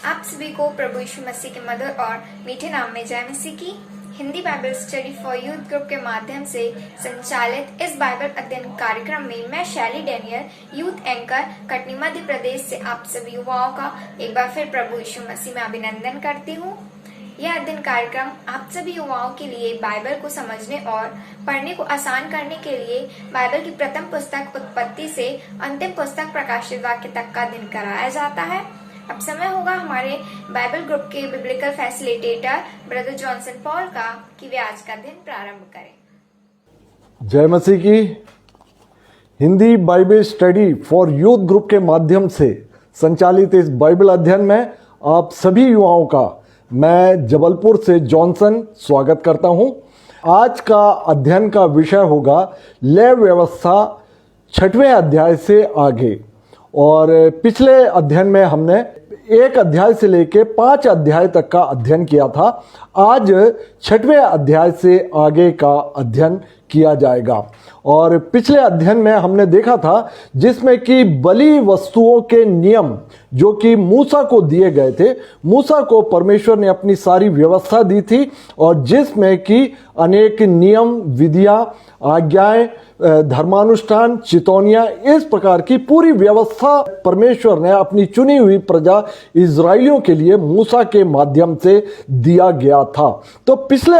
आप सभी को प्रभु यीशु मसीह के मधुर और मीठे नाम में जय मसीह की। Hindi Bible study for youth group के माध्यम से संचालित इस बाइबल अध्ययन कार्यक्रम में मैं शैली Daniel youth anchor Katni Madhya Pradesh से आप सभी युवाओं का एक बार फिर प्रभु यीशु मसीह में अभिनंदन करती हूँ। यह अध्ययन कार्यक्रम आप सभी युवाओं के लिए बाइबल को समझने और पढ़ने को आसान करने के लिए बाइबल की प्रथम पुस्तक उत्पत्ति से अंतिम पुस्तक प्रकाशित वाक्य तक का दिन कराया जाता है। अब समय होगा हमारे बाइबल ग्रुप के biblical facilitator brother Johnson Paul का कि वे आज का दिन प्रारंभ करें। जय मसीह की। Hindi Bible study for youth group के माध्यम से संचालित इस बाइबल अध्ययन में आप सभी युवाओं का मैं जबलपुर से जॉनसन स्वागत करता हूं। आज का अध्ययन का विषय होगा लय व्यवस्था 6वें अध्याय से आगे। और पिछले अध्ययन में हमने 1 अध्याय से लेके 5 अध्याय तक का अध्ययन किया था। आज 6वें अध्याय से आगे का अध्ययन किया जाएगा। और पिछले अध्ययन में हमने देखा था जिसमें कि बलि वस्तुओं के नियम जो कि मूसा को दिए गए थे, मूसा को परमेश्वर ने अपनी सारी व्यवस्था दी थी और जिसमें कि अनेक नियम, विधियां, आज्ञाएं, धर्मानुष्ठान, चितौनियां, इस प्रकार की पूरी व्यवस्था परमेश्वर ने अपनी चुनी हुई प्रजा इजराइलियों के लिए मूसा के माध्यम से दिया गया था। तो पिछले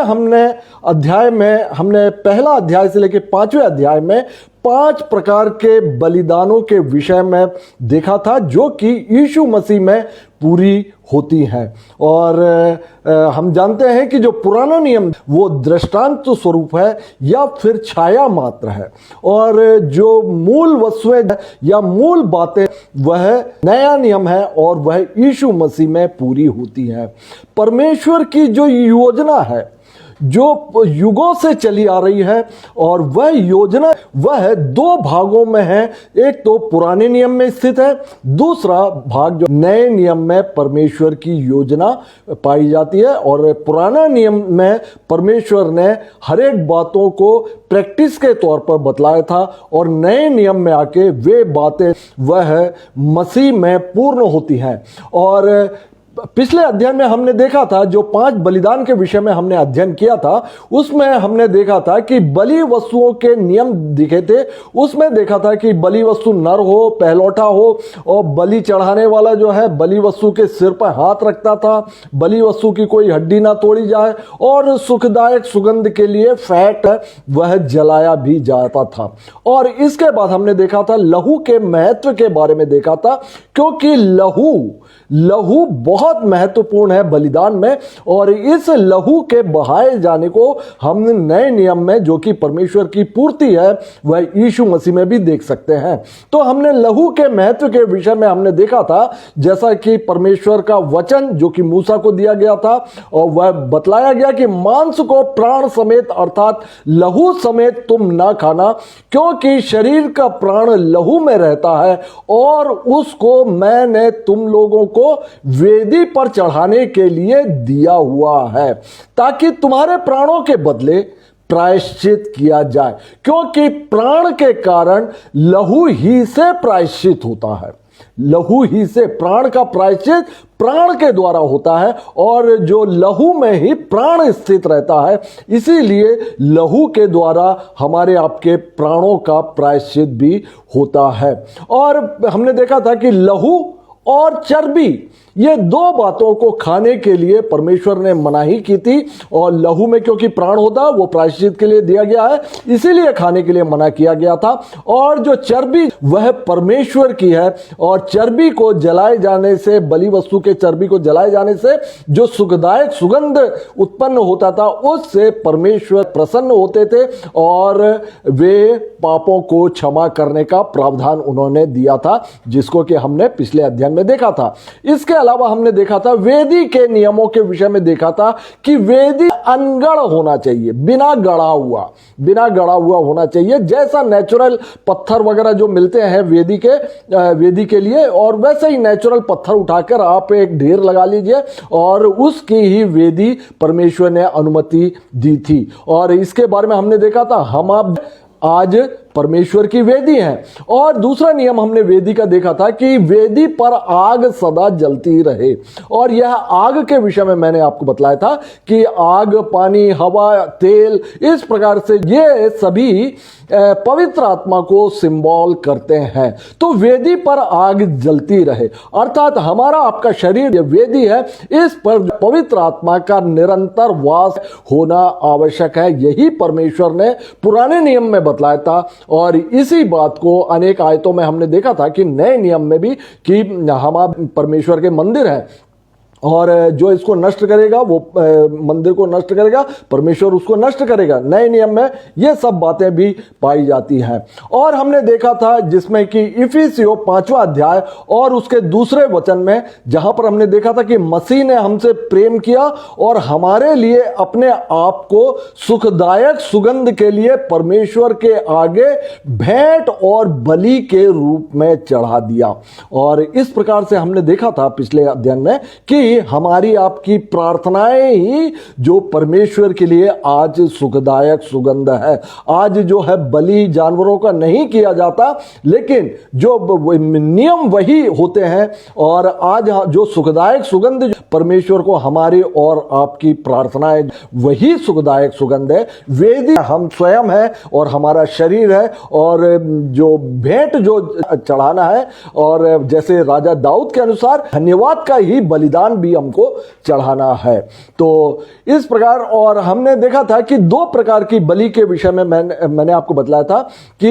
अध्याय में हमने पहला अध्याय से लेकर 5वें अध्याय में 5 प्रकार के बलिदानों के विषय में देखा था जो कि यीशु मसीह में पूरी होती हैं। और हम जानते हैं कि जो पुराना नियम वो दृष्टांत स्वरूप है या फिर छाया मात्र है, और जो मूल वस्तुएं या मूल बातें वह नया नियम है और वह यीशु मसीह में पूरी होती हैं। परमेश्वर की जो योजना है जो युगों से चली आ रही है, और वह योजना वह 2 भागों में है। एक तो पुराने नियम में स्थित है, दूसरा भाग जो नए नियम में परमेश्वर की योजना पाई जाती है। और पुराना नियम में परमेश्वर ने हर एक बातों को प्रैक्टिस के तौर पर बतलाया था, और नए नियम में आके वे बातें वह मसीह में पूर्ण होती हैं। और पिछले अध्ययन में हमने देखा था जो 5 बलिदान के विषय में हमने अध्ययन किया था, उसमें हमने देखा था कि बलि वस्तुओं के नियम दिखे थे। उसमें देखा था कि बलि वस्तु नर हो, पहलौठा हो, और बलि चढ़ाने वाला जो है बलि वस्तु के सिर पर हाथ रखता था, बलि वस्तु की कोई हड्डी ना तोड़ी जाए, और सुखदायक सुगंध के लिए फैट वह जलाया भी जाता था। और इसके बाद हमने देखा था लहू के महत्व के बारे में देखा था, क्योंकि लहू बहुत महत्वपूर्ण है बलिदान में, और इस लहू के बहाए जाने को हम नए नियम में जो कि परमेश्वर की पूर्ति है वह यीशु मसीह में भी देख सकते हैं। तो हमने लहू के महत्व के विषय में हमने देखा था जैसा कि परमेश्वर का वचन जो कि मूसा को दिया गया था, और वह बतलाया गया कि मांस को प्राण समेत अर्थात लहू समेत तुम ना खाना, क्योंकि शरीर का प्राण लहू में रहता है, और उसको मैंने तुम लोगों को वेदी पर चढ़ाने के लिए दिया हुआ है, ताकि तुम्हारे प्राणों के बदले प्रायश्चित किया जाए, क्योंकि प्राण के कारण लहू ही से प्रायश्चित होता है। लहू ही से प्राण का प्रायश्चित प्राण के द्वारा होता है, और जो लहू में ही प्राण स्थित रहता है, इसीलिए लहू के द्वारा हमारे आपके प्राणों का प्रायश्चित भी होता है। और हमने देखा था कि लहू और चर्बी ये 2 बातों को खाने के लिए परमेश्वर ने मनाही की थी, और लहू में क्योंकि प्राण होता है वो प्रायश्चित के लिए दिया गया है, इसीलिए खाने के लिए मना किया गया था। और जो चर्बी वह परमेश्वर की है, और चर्बी को जलाए जाने से, बलि वस्तु के चर्बी को जलाए जाने से जो सुखदायक सुगंध उत्पन्न होता था उससे परमेश्वर प्रसन्न होते थे, और वे पापों को क्षमा करने का प्रावधान उन्होंने दिया था, जिसको कि हमने पिछले अध्ययन में देखा था। इसके अलावा हमने देखा था वेदी के नियमों के विषय में देखा था कि वेदी अनगढ़ होना चाहिए, बिना गढ़ा हुआ होना चाहिए, जैसा नेचुरल पत्थर वगैरह जो मिलते हैं वेदी के लिए, और वैसे ही नेचुरल पत्थर उठाकर आप एक ढेर लगा लीजिए, और उसकी ही वेदी परमेश्वर ने अनुमति दी थी। और इसके बारे में हमने देखा था हम आप आज परमेश्वर की वेदी है। और दूसरा नियम हमने वेदी का देखा था कि वेदी पर आग सदा जलती रहे, और यह आग के विषय में मैंने आपको बतलाया था कि आग, पानी, हवा, तेल, इस प्रकार से ये सभी पवित्र आत्मा को सिंबल करते हैं। तो वेदी पर आग जलती रहे अर्थात हमारा आपका शरीर ये वेदी है, इस पर पवित्र आत्मा का निरंतर वास होना आवश्यक है। यही परमेश्वर ने पुराने नियम में बतलाया था, और इसी बात को अनेक आयतों में हमने देखा था कि नए नियम में भी कि हम परमेश्वर के मंदिर हैं, और जो इसको नष्ट करेगा वो मंदिर को नष्ट करेगा, परमेश्वर उसको नष्ट करेगा। नए नियम में ये सब बातें भी पाई जाती हैं। और हमने देखा था जिसमें कि इफिसियों 5वां अध्याय और उसके दूसरे वचन में, जहां पर हमने देखा था कि मसीह ने हमसे प्रेम किया और हमारे लिए अपने आप को सुखदायक सुगंध के लिए परमेश्वर के आगे भेंट और बलि के रूप में चढ़ा दिया। और इस प्रकार से हमने देखा था पिछले अध्ययन में कि हमारी आपकी प्रार्थनाएं ही जो परमेश्वर के लिए आज सुखदायक सुगंध है। आज जो है बलि जानवरों का नहीं किया जाता, लेकिन जो नियम वही होते हैं, और आज जो सुखदायक सुगंध परमेश्वर को हमारी और आपकी प्रार्थनाएं वही सुखदायक सुगंध है। वेदी हम स्वयं है और हमारा शरीर है, और जो भेंट जो चढ़ाना है, और जैसे राजा दाऊद के अनुसार धन्यवाद का ही बलिदान भी हमको चढ़ाना है। तो इस प्रकार, और हमने देखा था कि दो प्रकार की बलि के विषय में मैंने आपको बतलाया था कि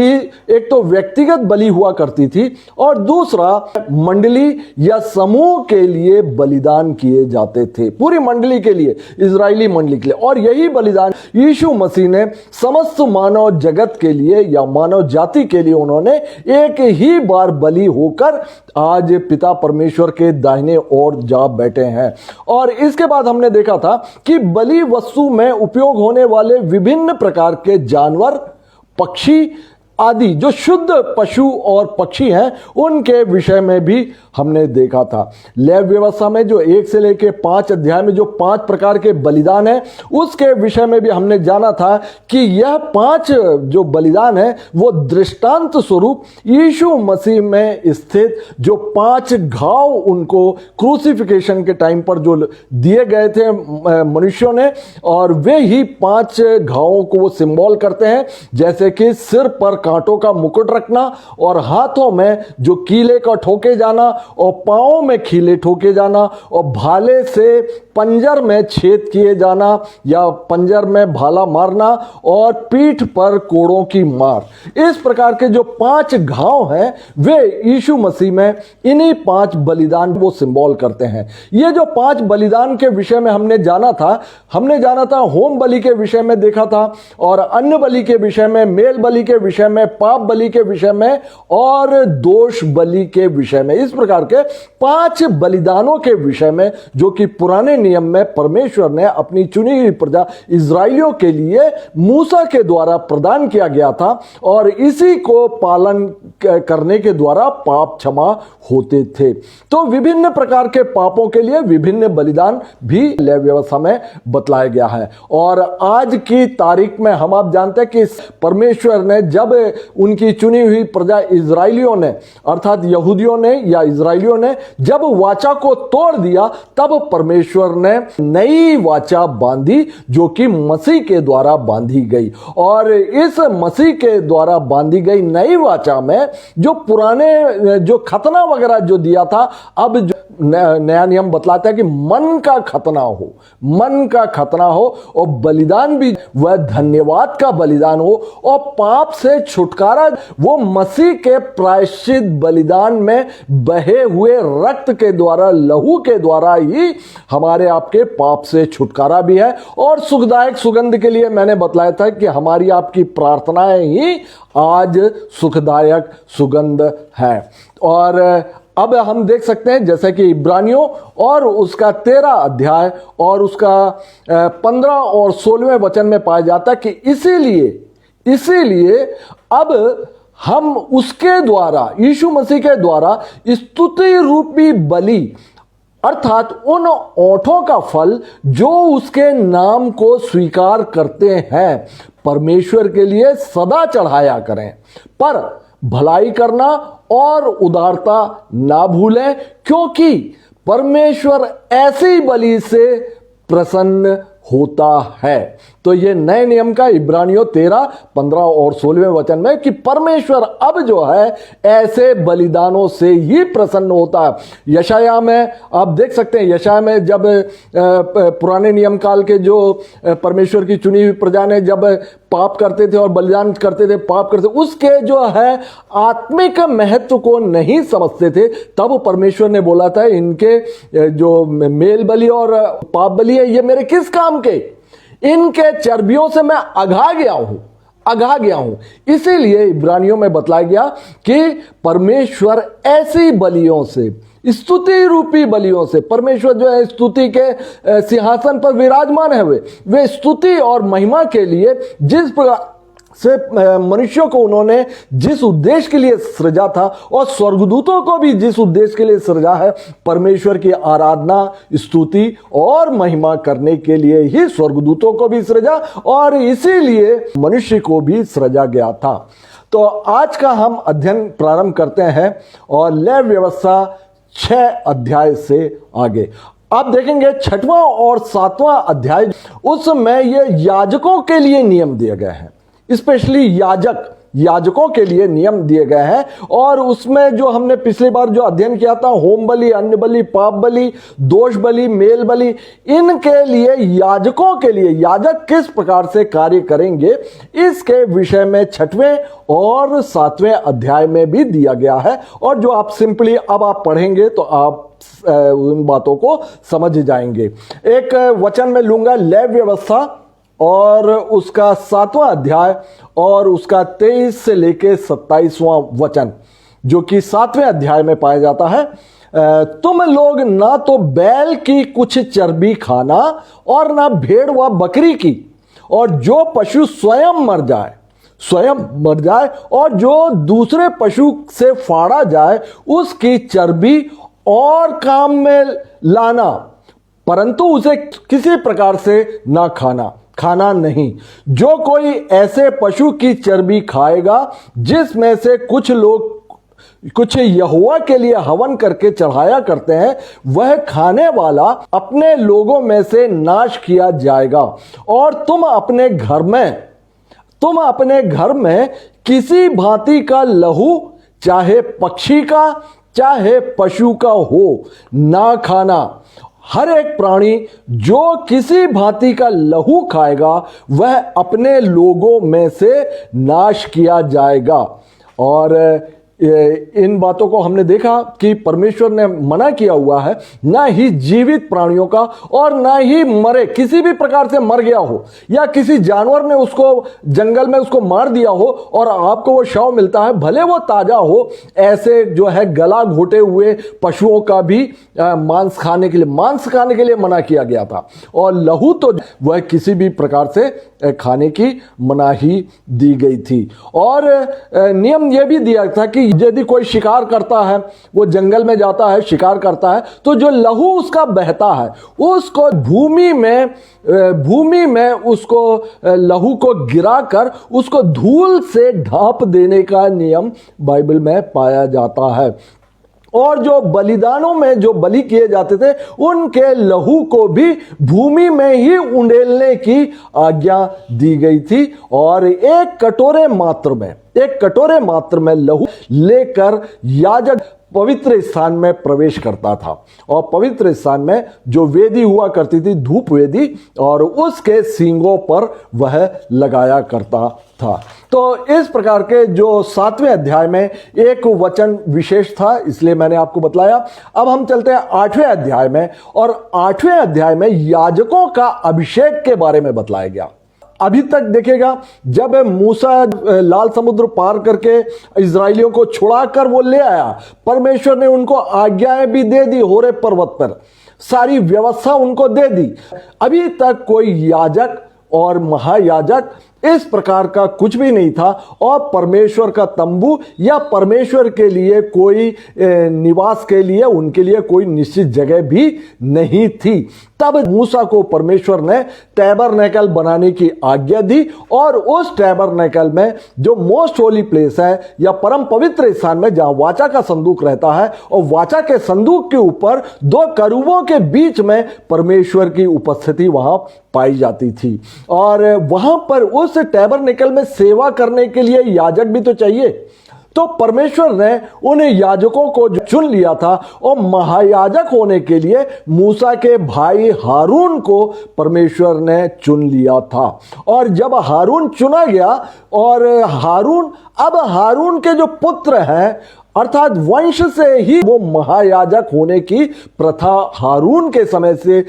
एक तो व्यक्तिगत बलि हुआ करती थी, और दूसरा मंडली या समूह के लिए बलिदान किए जाते थे, पूरी मंडली के लिए, इजरायली मंडली के लिए। और यही बलिदान यीशु मसीह ने समस्त मानव जगत के लिए या मानव जाति के लिए उन्होंने एक ही बार बलि होकर आज पिता परमेश्वर के दाहिने ओर जा बैठे हैं। और इसके बाद हमने देखा था कि बलि वस्तु में उपयोग होने वाले विभिन्न प्रकार के जानवर, पक्षी आदि जो शुद्ध पशु और पक्षी हैं, उनके विषय में भी हमने देखा था। लेव व्यवस्था में जो 1 से लेकर 5 अध्याय में जो 5 प्रकार के बलिदान है, उसके विषय में भी हमने जाना था कि यह 5 जो बलिदान है वो दृष्टांत स्वरूप यीशु मसीह में स्थित जो 5 घाव उनको क्रूसिफिकेशन के टाइम पर जो दिए गए थे मनुष्यों ने, और वे ही 5 घावों को वो सिंबल करते हैं, जैसे कि सिर पर कांटों का मुकुट रखना, और हाथों में जो कीले का ठोके जाना, और पांवों में कीले ठोके जाना, और भाले से पंजर में छेद किए जाना या पंजर में भाला मारना, और पीठ पर कोड़ों की मार। इस प्रकार के जो 5 घाव हैं वे यीशु मसीह में इन्हीं 5 बलिदान वो सिंबल करते हैं। ये जो 5 बलिदान के विषय में हमने जाना था होम बलि के विषय में देखा था, और अन्न बलि के विषय में, मेल बलि के विषय में, पाप बलि के विषय में, और दोष बलि के विषय में। इस प्रकार के 5 बलिदानों के विषय में जो कि पुराने नियम में परमेश्वर ने अपनी चुनी हुई प्रजा इजराइलियों के लिए मूसा के द्वारा प्रदान किया गया था, और इसी को पालन करने के द्वारा पाप क्षमा होते थे। तो विभिन्न प्रकार के पापों के लिए विभिन्न बलिदान भी लेवी व्यवस्था में बतलाया गया है। और आज की तारीख में हम आप जानते हैं कि परमेश्वर ने जब उनकी चुनी हुई प्रजा इजराइलियों ने, अर्थात यहूदियों ने या इजराइलियों ने जब वाचा को तोड़ दिया, तब परमेश्वर ने नई वाचा बांधी जो कि मसीह के द्वारा बांधी गई। और इस मसीह के द्वारा बांधी गई नई वाचा में जो पुराने जो खतना वगैरह जो दिया था, अब जो नया नियम बतलाता है कि मन का खतना हो, और बलिदान भी वह धन्यवाद का बलिदान हो, और पाप से छुटकारा वो मसीह के प्रायश्चित बलिदान में बहे हुए रक्त के द्वारा, लहू के द्वारा ही हमारे आपके पाप से छुटकारा भी है। और सुखदायक सुगंध के लिए मैंने बतलाया था कि हमारी आपकी प्रार्थनाएं ही आज सुखदायक सुगंध है। और अब हम देख सकते हैं जैसे कि इब्रानियों और उसका 13 अध्याय और उसका 15 और 16वें वचन में पाया जाता है कि इसीलिए अब हम उसके द्वारा, यीशु मसीह के द्वारा स्तुति रूपी बलि, अर्थात उन ओठों का फल जो उसके नाम को स्वीकार करते हैं, परमेश्वर के लिए सदा चढ़ाया करें, पर भलाई करना और उदारता ना भूलें, क्योंकि परमेश्वर ऐसी बलि से प्रसन्न होता है। तो ये नए नियम का इब्रानियों 13, 15 और 16वें वचन में कि परमेश्वर अब जो है ऐसे बलिदानों से ही प्रसन्न होता है। यशाया में आप देख सकते हैं, यशाया में जब पुराने नियम काल के जो परमेश्वर की चुनी हुई प्रजा ने जब पाप करते थे और बलिदान करते थे, पाप करते, उसके जो है आत्मिक महत्व को नहीं समझते थे, तब परमेश्वर ने बोला था इनके जो मेल बलि और पाप बलि है ये मेरे किस काम के, इनके चर्बियों से मैं अघा गया हूं। इसीलिए इब्रानियों में बतलाया गया कि परमेश्वर ऐसी बलियों से, स्तुति रूपी बलियों से, परमेश्वर जो है स्तुति के सिंहासन पर विराजमान है, वे स्तुति और महिमा के लिए जिस प्रकार से मनुष्यों को उन्होंने जिस उद्देश्य के लिए सृजा था और स्वर्गदूतों को भी जिस उद्देश्य के लिए सृजा है, परमेश्वर की आराधना, स्तुति और महिमा करने के लिए ही स्वर्गदूतों को भी सृजा और इसीलिए मनुष्य को भी सृजा गया था। तो आज का हम अध्ययन प्रारंभ करते हैं और लेव व्यवस्था 6 अध्याय से आगे आप देखेंगे 6वां और 7वां अध्याय, उसमें ये याजकों के लिए नियम दिए गए हैं, स्पेशली याजकों के लिए नियम दिए गए हैं। और उसमें जो हमने पिछली बार जो अध्ययन किया था, होम बलि, अन्न बलि, पाप बलि, दोष बलि, मेल बलि, इनके लिए याजकों के लिए याजक किस प्रकार से कार्य करेंगे, इसके विषय में 6वें और 7वें अध्याय में भी दिया गया है। और जो आप सिंपली अब आप पढ़ेंगे तो आप उन बातों को समझ जाएंगे। एक वचन में लूंगा लेव व्यवस्था और उसका 7वां अध्याय और उसका 23 से लेके 27वां वचन, जो कि 7वें अध्याय में पाया जाता है। तुम लोग ना तो बैल की कुछ चर्बी खाना और ना भेड़ व बकरी की, और जो पशु स्वयं मर जाए और जो दूसरे पशु से फाड़ा जाए उसकी चर्बी और काम में लाना, परंतु उसे किसी प्रकार से ना खाना नहीं। जो कोई ऐसे पशु की चर्बी खाएगा जिसमें से कुछ यहोवा के लिए हवन करके चढ़ाया करते हैं, वह खाने वाला अपने लोगों में से नाश किया जाएगा। और तुम अपने घर में किसी भांति का लहू, चाहे पक्षी का चाहे पशु का हो, ना खाना। हर एक प्राणी जो किसी भांति का लहू खाएगा वह अपने लोगों में से नाश किया जाएगा। और इन बातों को हमने देखा कि परमेश्वर ने मना किया हुआ है, ना ही जीवित प्राणियों का और ना ही मरे, किसी भी प्रकार से मर गया हो या किसी जानवर ने उसको जंगल में उसको मार दिया हो और आपको वो शव मिलता है, भले वो ताजा हो, ऐसे जो है गला घोटे हुए पशुओं का भी मांस खाने के लिए मना किया गया था। और लहू तो वह किसी भी प्रकार से खाने की मनाही दी गई थी। और नियम यह भी दिया था कि यदि कोई शिकार करता है, वो जंगल में जाता है, शिकार करता है, तो जो लहू उसका बहता है उसको भूमि में उसको लहू को गिराकर उसको धूल से ढांप देने का नियम बाइबल में पाया जाता है। और जो बलिदानों में जो बलि किए जाते थे उनके लहू को भी भूमि में ही उंडेलने की आज्ञा दी गई थी। और एक कटोरे मात्र में लहू लेकर याजक पवित्र स्थान में प्रवेश करता था। और पवित्र स्थान में जो वेदी हुआ करती थी, धूप वेदी, और उसके सींगों पर वह लगाया करता था। तो इस प्रकार के जो 7वें अध्याय में एक वचन विशेष था, इसलिए मैंने आपको बतलाया। अब हम चलते हैं 8वें अध्याय में, और 8वें अध्याय में याजकों का अभिषेक के बारे में बतलाया गया। अभी तक देखिएगा, जब मूसा लाल समुद्र पार करके इजराइलियों को छुड़ाकर वो ले आया, परमेश्वर ने उनको आज्ञाएं भी दे दी, होरेब पर्वत पर सारी व्यवस्था उनको दे दी। अभी तक कोई याजक और महायाजक इस प्रकार का कुछ भी नहीं था और परमेश्वर का तंबू या परमेश्वर के लिए कोई निवास के लिए उनके लिए कोई निश्चित जगह भी नहीं थी। तब मूसा को परमेश्वर ने टैबरनेकल बनाने की आज्ञा दी और उस टैबरनेकल में जो मोस्ट होली प्लेस है या परम पवित्र स्थान में जहां वाचा का संदूक रहता है और वाचा के संदूक के ऊपर दो करूबों के बीच में परमेश्वर की उपस्थिति वहां पाई जाती थी। और वहां पर उस टैबरनेकल में सेवा करने के लिए याजक भी तो चाहिए। तो परमेश्वर ने उन याजकों को चुन लिया था और महायाजक होने के लिए मूसा के भाई हारून को परमेश्वर ने चुन लिया था। और जब हारून चुना गया और हारून के जो पुत्र हैं अर्थात वंश से ही वो महायाजक होने की प्रथा हारून के समय से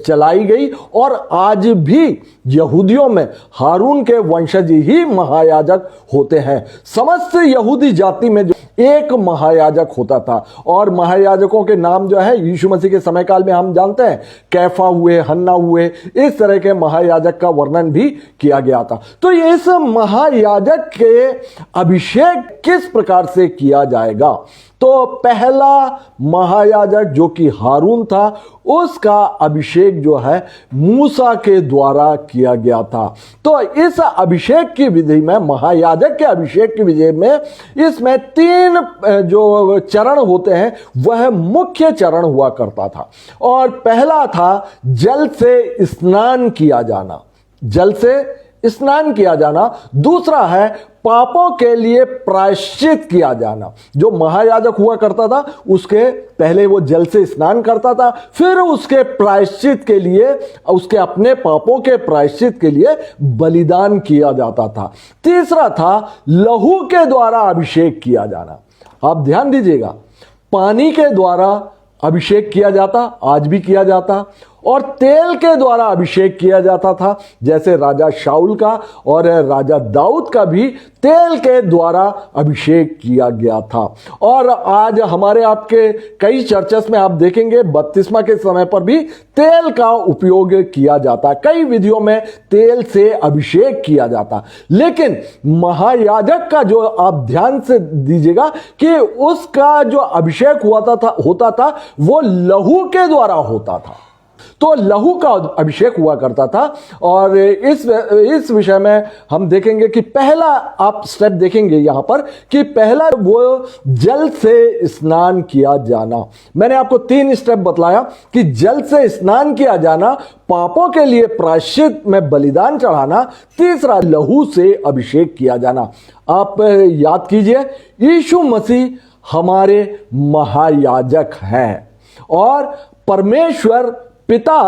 चलाई गई और आज भी यहूदियों में हारून के वंशज ही महायाजक होते हैं। समस्त यहूदी जाति में जो एक महायाजक होता था और महायाजकों के नाम जो है यीशु मसीह के समय काल में हम जानते हैं, कैफा हुए, हन्ना हुए, इस तरह के महायाजक का वर्णन भी किया गया था। तो इस महायाजक के अभिषेक किस प्रकार से किया जाएगा? तो पहला महायाजक जो कि हारून था उसका अभिषेक जो है मूसा के द्वारा किया गया था। तो इस अभिषेक की विधि में, महायाजक के अभिषेक की विधि में, इसमें 3 जो चरण होते हैं वह मुख्य चरण हुआ करता था। और पहला था जल से स्नान किया जाना, जल से स्नान किया जाना। दूसरा है पापों के लिए प्रायश्चित किया जाना। जो महायाजक हुआ करता था उसके पहले वो जल से स्नान करता था, फिर उसके प्रायश्चित के लिए, उसके अपने पापों के प्रायश्चित के लिए बलिदान किया जाता था। तीसरा था लहू के द्वारा अभिषेक किया जाना। आप ध्यान दीजिएगा, पानी के द्वारा अभिषेक किया जाता, आज भी किया जाता, और तेल के द्वारा अभिषेक किया जाता था, जैसे राजा शाऊल का और राजा दाऊद का भी तेल के द्वारा अभिषेक किया गया था। और आज हमारे आपके कई चर्चेस में आप देखेंगे बपतिस्मा के समय पर भी तेल का उपयोग किया जाता, कई विधियों में तेल से अभिषेक किया जाता। लेकिन महायाजक का जो आप ध्यान से दीजिएगा कि उसका जो अभिषेक होता था वो लहू के द्वारा होता था। तो लहू का अभिषेक हुआ करता था। और इस विषय में हम देखेंगे कि पहला आप स्टेप देखेंगे यहां पर कि पहला वो जल से स्नान किया जाना। मैंने आपको 3 स्टेप बतलाया कि जल से स्नान किया जाना, पापों के लिए प्रायश्चित में बलिदान चढ़ाना, तीसरा लहू से अभिषेक किया जाना। आप याद कीजिए, यीशु मसीह हमारे महायाजक हैं और परमेश्वर पिता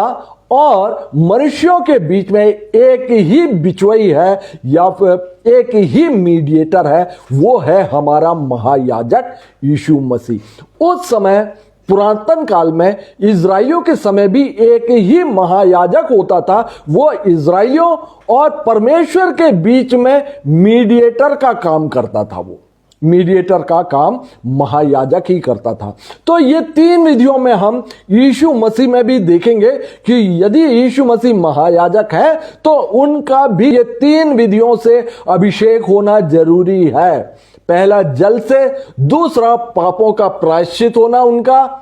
और मनुष्यों के बीच में एक ही बिचवई है या फिर एक ही मीडिएटर है, वो है हमारा महायाजक यीशु मसीह। उस समय पुरातन काल में इजराइलियों के समय भी एक ही महायाजक होता था, वो इजराइलियों और परमेश्वर के बीच में मीडिएटर का काम करता था। वो मीडिएटर का काम महायाजक ही करता था। तो ये 3 विधियों में हम यीशु मसीह में भी देखेंगे कि यदि यीशु मसीह महायाजक है तो उनका भी ये 3 विधियों से अभिषेक होना जरूरी है। पहला जल से, दूसरा पापों का प्रायश्चित होना उनका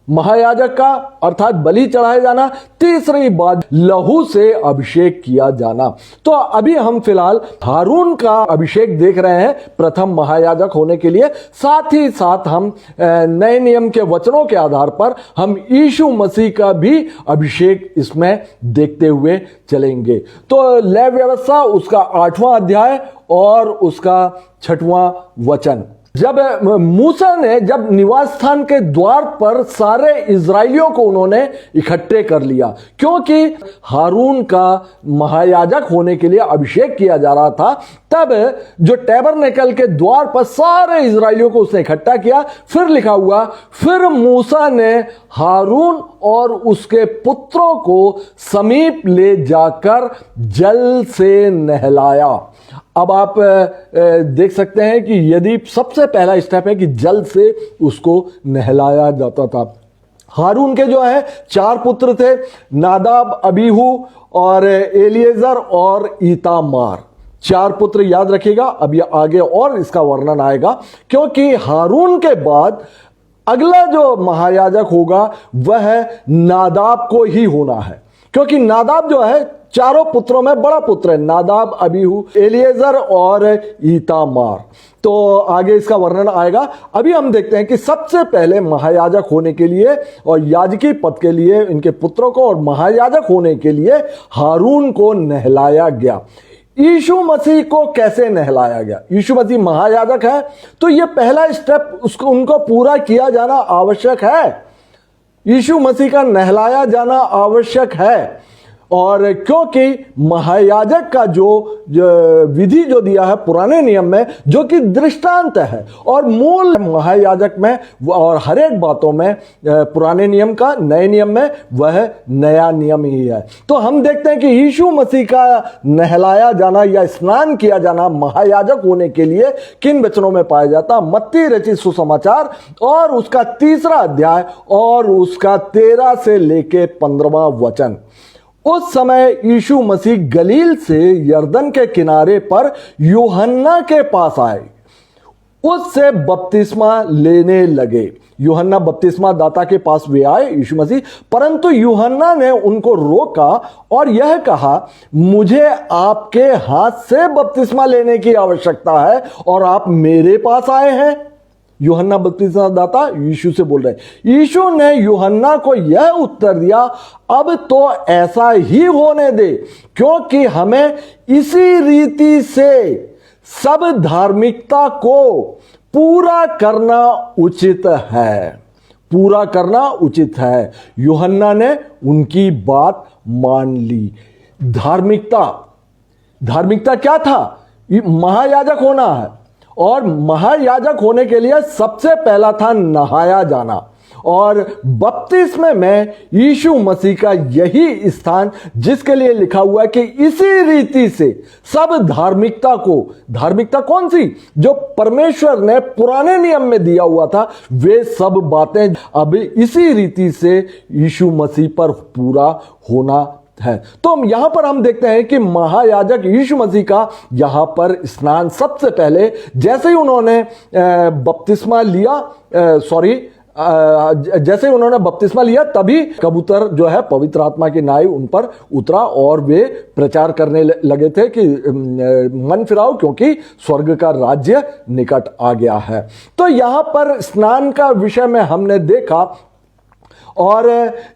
महायाजक का अर्थात बलि चढ़ाया जाना, तीसरी बात लहू से अभिषेक किया जाना। तो अभी हम फिलहाल हारून का अभिषेक देख रहे हैं प्रथम महायाजक होने के लिए। साथ ही साथ हम नए नियम के वचनों के आधार पर हम यीशु मसीह का भी अभिषेक इसमें देखते हुए चलेंगे। तो लेवी व्यवस्था उसका 8वां अध्याय और उसका 6वां वचन। जब मूसा ने जब निवास स्थान के द्वार पर सारे इजराइलियों को उन्होंने इकट्ठे कर लिया, क्योंकि हारून का महायाजक होने के लिए अभिषेक किया जा रहा था, तब जो टैबरनेकल के द्वार पर सारे इजराइलियों को उसने इकट्ठा किया। फिर लिखा हुआ, फिर मूसा ने हारून और उसके पुत्रों को समीप ले जाकर जल से नहलाया। अब आप देख सकते हैं कि यदि सबसे पहला स्टेप है कि जल से उसको नहलाया जाता था। हारून के जो है 4 पुत्र थे, नादाब, अबीहू और एलिएजर और ईतामार, 4 पुत्र याद रखिएगा। अब ये आगे और इसका वर्णन आएगा, क्योंकि हारून के बाद अगला जो महायाजक होगा वह नादाब को ही होना है, क्योंकि नादाब जो है चारों पुत्रों में बड़ा पुत्र है। नादाब, अबीहू, एलिएजर और ईतामार। तो आगे इसका वर्णन आएगा। अभी हम देखते हैं कि सबसे पहले महायाजक होने के लिए और याजकी पद के लिए इनके पुत्रों को और महायाजक होने के लिए हारून को नहलाया गया। यीशु मसीह को कैसे नहलाया गया? यीशु मसीह महायाजक है, तो यह पहला स्टेप उनको पूरा किया जाना आवश्यक है। यीशु मसीह का नहलाया जाना आवश्यक है। और क्योंकि महायाजक का जो विधि जो दिया है पुराने नियम में, जो कि दृष्टांत है और मूल महायाजक में और हर एक बातों में पुराने नियम का, नए नियम में वह नया नियम ही है। तो हम देखते हैं कि यीशु मसीह का नहलाया जाना या स्नान किया जाना महायाजक होने के लिए किन वचनों में पाया जाता? मत्ती रचित सुसमाचार और उसका 3रा अध्याय और उसका 13 से लेके 15वां वचन। उस समय यीशु मसीह गलील से यरदन के किनारे पर यूहन्ना के पास आए, उससे बपतिस्मा लेने लगे। यूहन्ना बपतिस्मा दाता के पास वे आए यीशु मसीह, परंतु यूहन्ना ने उनको रोका और यह कहा, मुझे आपके हाथ से बपतिस्मा लेने की आवश्यकता है और आप मेरे पास आए हैं। यूहन्ना बपतिस्मा दाता यीशु से बोल रहे हैं। यीशु ने यूहन्ना को यह उत्तर दिया, अब तो ऐसा ही होने दे, क्योंकि हमें इसी रीति से सब धार्मिकता को पूरा करना उचित है। पूरा करना उचित है। यूहन्ना ने उनकी बात मान ली। धार्मिकता क्या था? महायाजक होना है, और महायाजक होने के लिए सबसे पहला था नहाया जाना। और बपतिस्मे में यीशु मसीह का यही स्थान, जिसके लिए लिखा हुआ है कि इसी रीति से सब धार्मिकता को, धार्मिकता कौन सी? जो परमेश्वर ने पुराने नियम में दिया हुआ था, वे सब बातें अब इसी रीति से यीशु मसीह पर पूरा होना है। तो यहां पर हम देखते हैं कि महायाजक यीशु मसीह का यहां पर स्नान सबसे पहले, जैसे ही उन्होंने बपतिस्मा लिया, जैसे ही उन्होंने बपतिस्मा लिया, तभी कबूतर जो है पवित्र आत्मा की नाई उन पर उतरा और वे प्रचार करने लगे थे कि मन फिराओ, क्योंकि स्वर्ग का राज्य निकट आ गया है। तो यहां पर स्नान का विषय में हमने देखा, और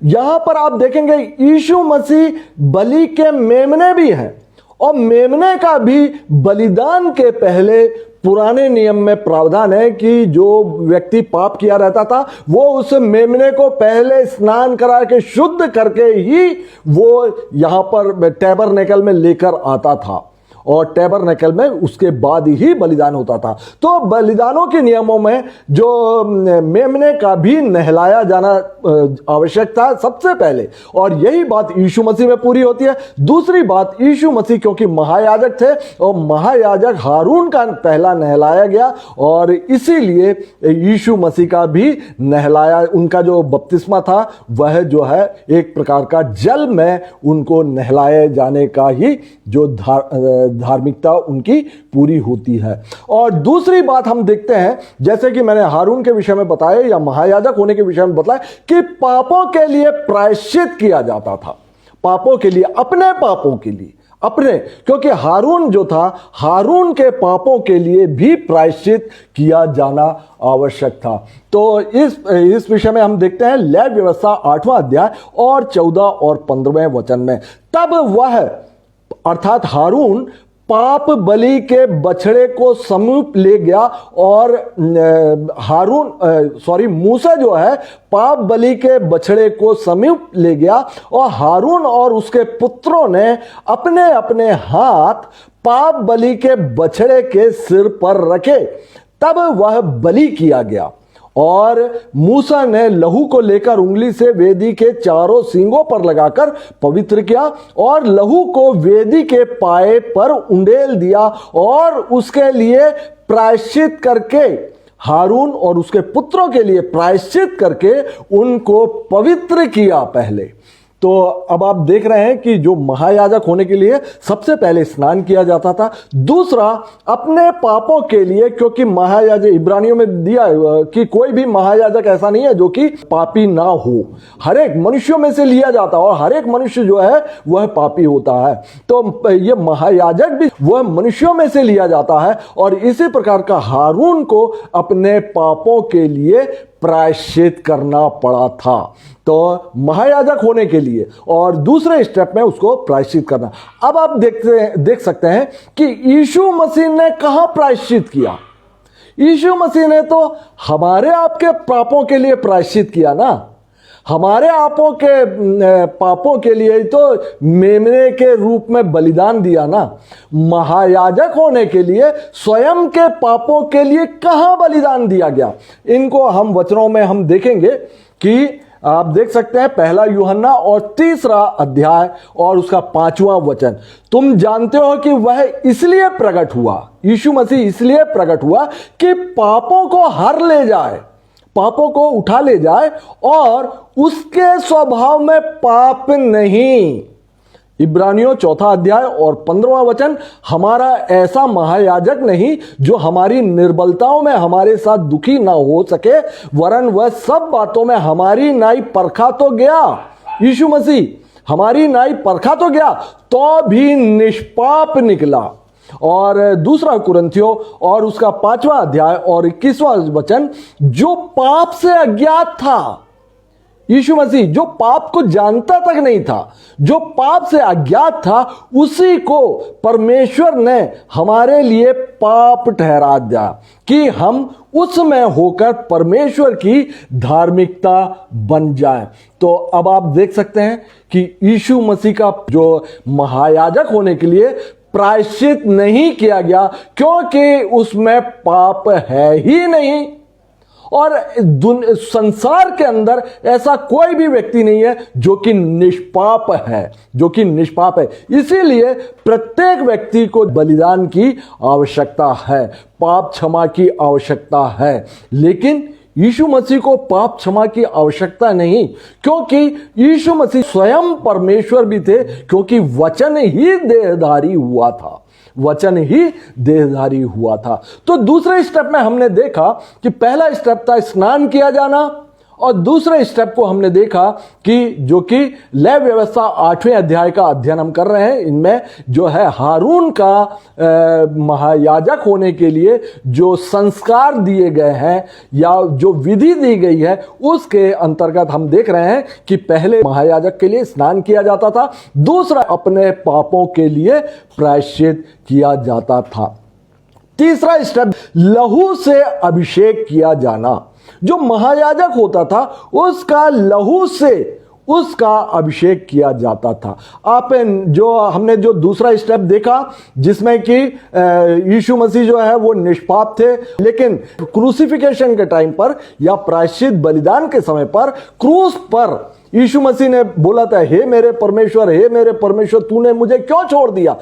यहां पर आप देखेंगे यीशु मसीह बलि के मेमने भी हैं, और मेमने का भी बलिदान के पहले पुराने नियम में प्रावधान है कि जो व्यक्ति पाप किया रहता था वो उस मेमने को पहले स्नान करा के शुद्ध करके ही वो यहां पर टैबरनेकल में लेकर आता था, और टैबरनेकल में उसके बाद ही बलिदान होता था। तो बलिदानों के नियमों में जो मेमने का भी नहलाया जाना आवश्यक था सबसे पहले, और यही बात यीशु मसीह में पूरी होती है। दूसरी बात, यीशु मसीह क्योंकि महायाजक थे और महायाजक हारून का पहला नहलाया गया, और इसीलिए यीशु मसीह का भी नहलाया, उनका जो बपतिस्मा था वह जो है एक प्रकार का जल में उनको नहलाए जाने का ही जो धार्मिकता उनकी पूरी होती है। और दूसरी बात हम देखते हैं, जैसे कि मैंने हारून के विषय में बताया या महायाजक होने के विषय में बताया, कि पापों के लिए प्रायश्चित किया जाता था। पापों के लिए, अपने पापों के लिए, अपने, क्योंकि हारून जो था, हारून के पापों के लिए भी प्रायश्चित किया जाना आवश्यक था। तो इस विषय में हम देखते हैं लेवी व्यवस्था 8वां अध्याय और 14 और 15वें वचन में। तब वह अर्थात हारून पाप बलि के बछड़े को समीप ले गया, और मूसा जो है पाप बलि के बछड़े को समीप ले गया, और हारून और उसके पुत्रों ने अपने अपने हाथ पाप बलि के बछड़े के सिर पर रखे। तब वह बलि किया गया, और मूसा ने लहू को लेकर उंगली से वेदी के चारों सींगों पर लगाकर पवित्र किया, और लहू को वेदी के पाए पर उंडेल दिया, और उसके लिए प्रायश्चित करके, हारून और उसके पुत्रों के लिए प्रायश्चित करके उनको पवित्र किया पहले। तो अब आप देख रहे हैं कि जो महायाजक होने के लिए सबसे पहले स्नान किया जाता था। दूसरा, अपने पापों के लिए, क्योंकि महायाजक इब्रानियों में दिया कि कोई भी महायाजक ऐसा नहीं है जो कि पापी ना हो, हर एक मनुष्यों में से लिया जाता है और हर एक मनुष्य जो है वह पापी होता है। तो ये महायाजक भी वह मनुष्यों में से लिया जाता है और इसी प्रकार का हारून को अपने पापों के लिए प्रायश्चित करना पड़ा था। तो महायाजक होने के लिए और दूसरे स्टेप में उसको प्रायश्चित करना। अब आप देख सकते हैं कि यीशु मसीह ने कहां प्रायश्चित किया। यीशु मसीह ने तो हमारे आपके पापों के लिए प्रायश्चित किया ना, हमारे आपों के पापों के लिए तो मेमने के रूप में बलिदान दिया ना। महायाजक होने के लिए स्वयं के पापों के लिए कहां बलिदान दिया गया, इनको हम वचनों में हम देखेंगे कि आप देख सकते हैं पहला यूहन्ना और 3 अध्याय और उसका 5वां वचन। तुम जानते हो कि वह इसलिए प्रकट हुआ, यीशु मसीह इसलिए प्रकट हुआ कि पापों को हर ले जाए, पापों को उठा ले जाए और उसके स्वभाव में पाप नहीं। इब्रानियों 4 अध्याय और 15वां वचन, हमारा ऐसा महायाजक नहीं जो हमारी निर्बलताओं में हमारे साथ दुखी ना हो सके, वरन वह सब बातों में हमारी नाई परखा तो गया। यीशु मसीह हमारी नाई परखा तो गया तो भी निष्पाप निकला। और दूसरा कुरिन्थियों और उसका 5वां अध्याय और 21वां वचन, जो पाप से अज्ञात था, यीशु मसीह जो पाप को जानता तक नहीं था, जो पाप से अज्ञात था, उसी को परमेश्वर ने हमारे लिए पाप ठहरा दिया कि हम उसमें होकर परमेश्वर की धार्मिकता बन जाए। तो अब आप देख सकते हैं कि यीशु मसीह का जो महायाजक होने के लिए प्रायश्चित नहीं किया गया क्योंकि उसमें पाप है ही नहीं। और संसार के अंदर ऐसा कोई भी व्यक्ति नहीं है जो कि निष्पाप है, जो कि निष्पाप है। इसीलिए प्रत्येक व्यक्ति को बलिदान की आवश्यकता है, पाप क्षमा की आवश्यकता है। लेकिन यीशु मसीह को पाप क्षमा की आवश्यकता नहीं, क्योंकि यीशु मसीह स्वयं परमेश्वर भी थे, क्योंकि वचन ही देहधारी हुआ था, वचन ही देहधारी हुआ था। तो दूसरे स्टेप में हमने देखा कि पहला स्टेप था स्नान किया जाना और दूसरे स्टेप को हमने देखा कि जो कि लेव व्यवस्था 8वें अध्याय का अध्ययन हम कर रहे हैं। इनमें जो है हारून का महायाजक होने के लिए जो संस्कार दिए गए हैं या जो विधि दी गई है, उसके अंतर्गत हम देख रहे हैं कि पहले महायाजक के लिए स्नान किया जाता था, दूसरा अपने पापों के लिए प्रायश्चित किया जाता था। तीसरा स्टेप लहू से अभिषेक किया जाना। जो महायाजक होता था उसका लहू से उसका अभिषेक किया जाता था। आप जो हमने जो दूसरा स्टेप देखा जिसमें कि यीशु मसीह जो है वो निष्पाप थे, लेकिन क्रूसिफिकेशन के टाइम पर या प्रायश्चित बलिदान के समय पर क्रूस पर यीशु मसीह ने बोला था, हे मेरे परमेश्वर तूने मुझे क्यों छोड़ दिया।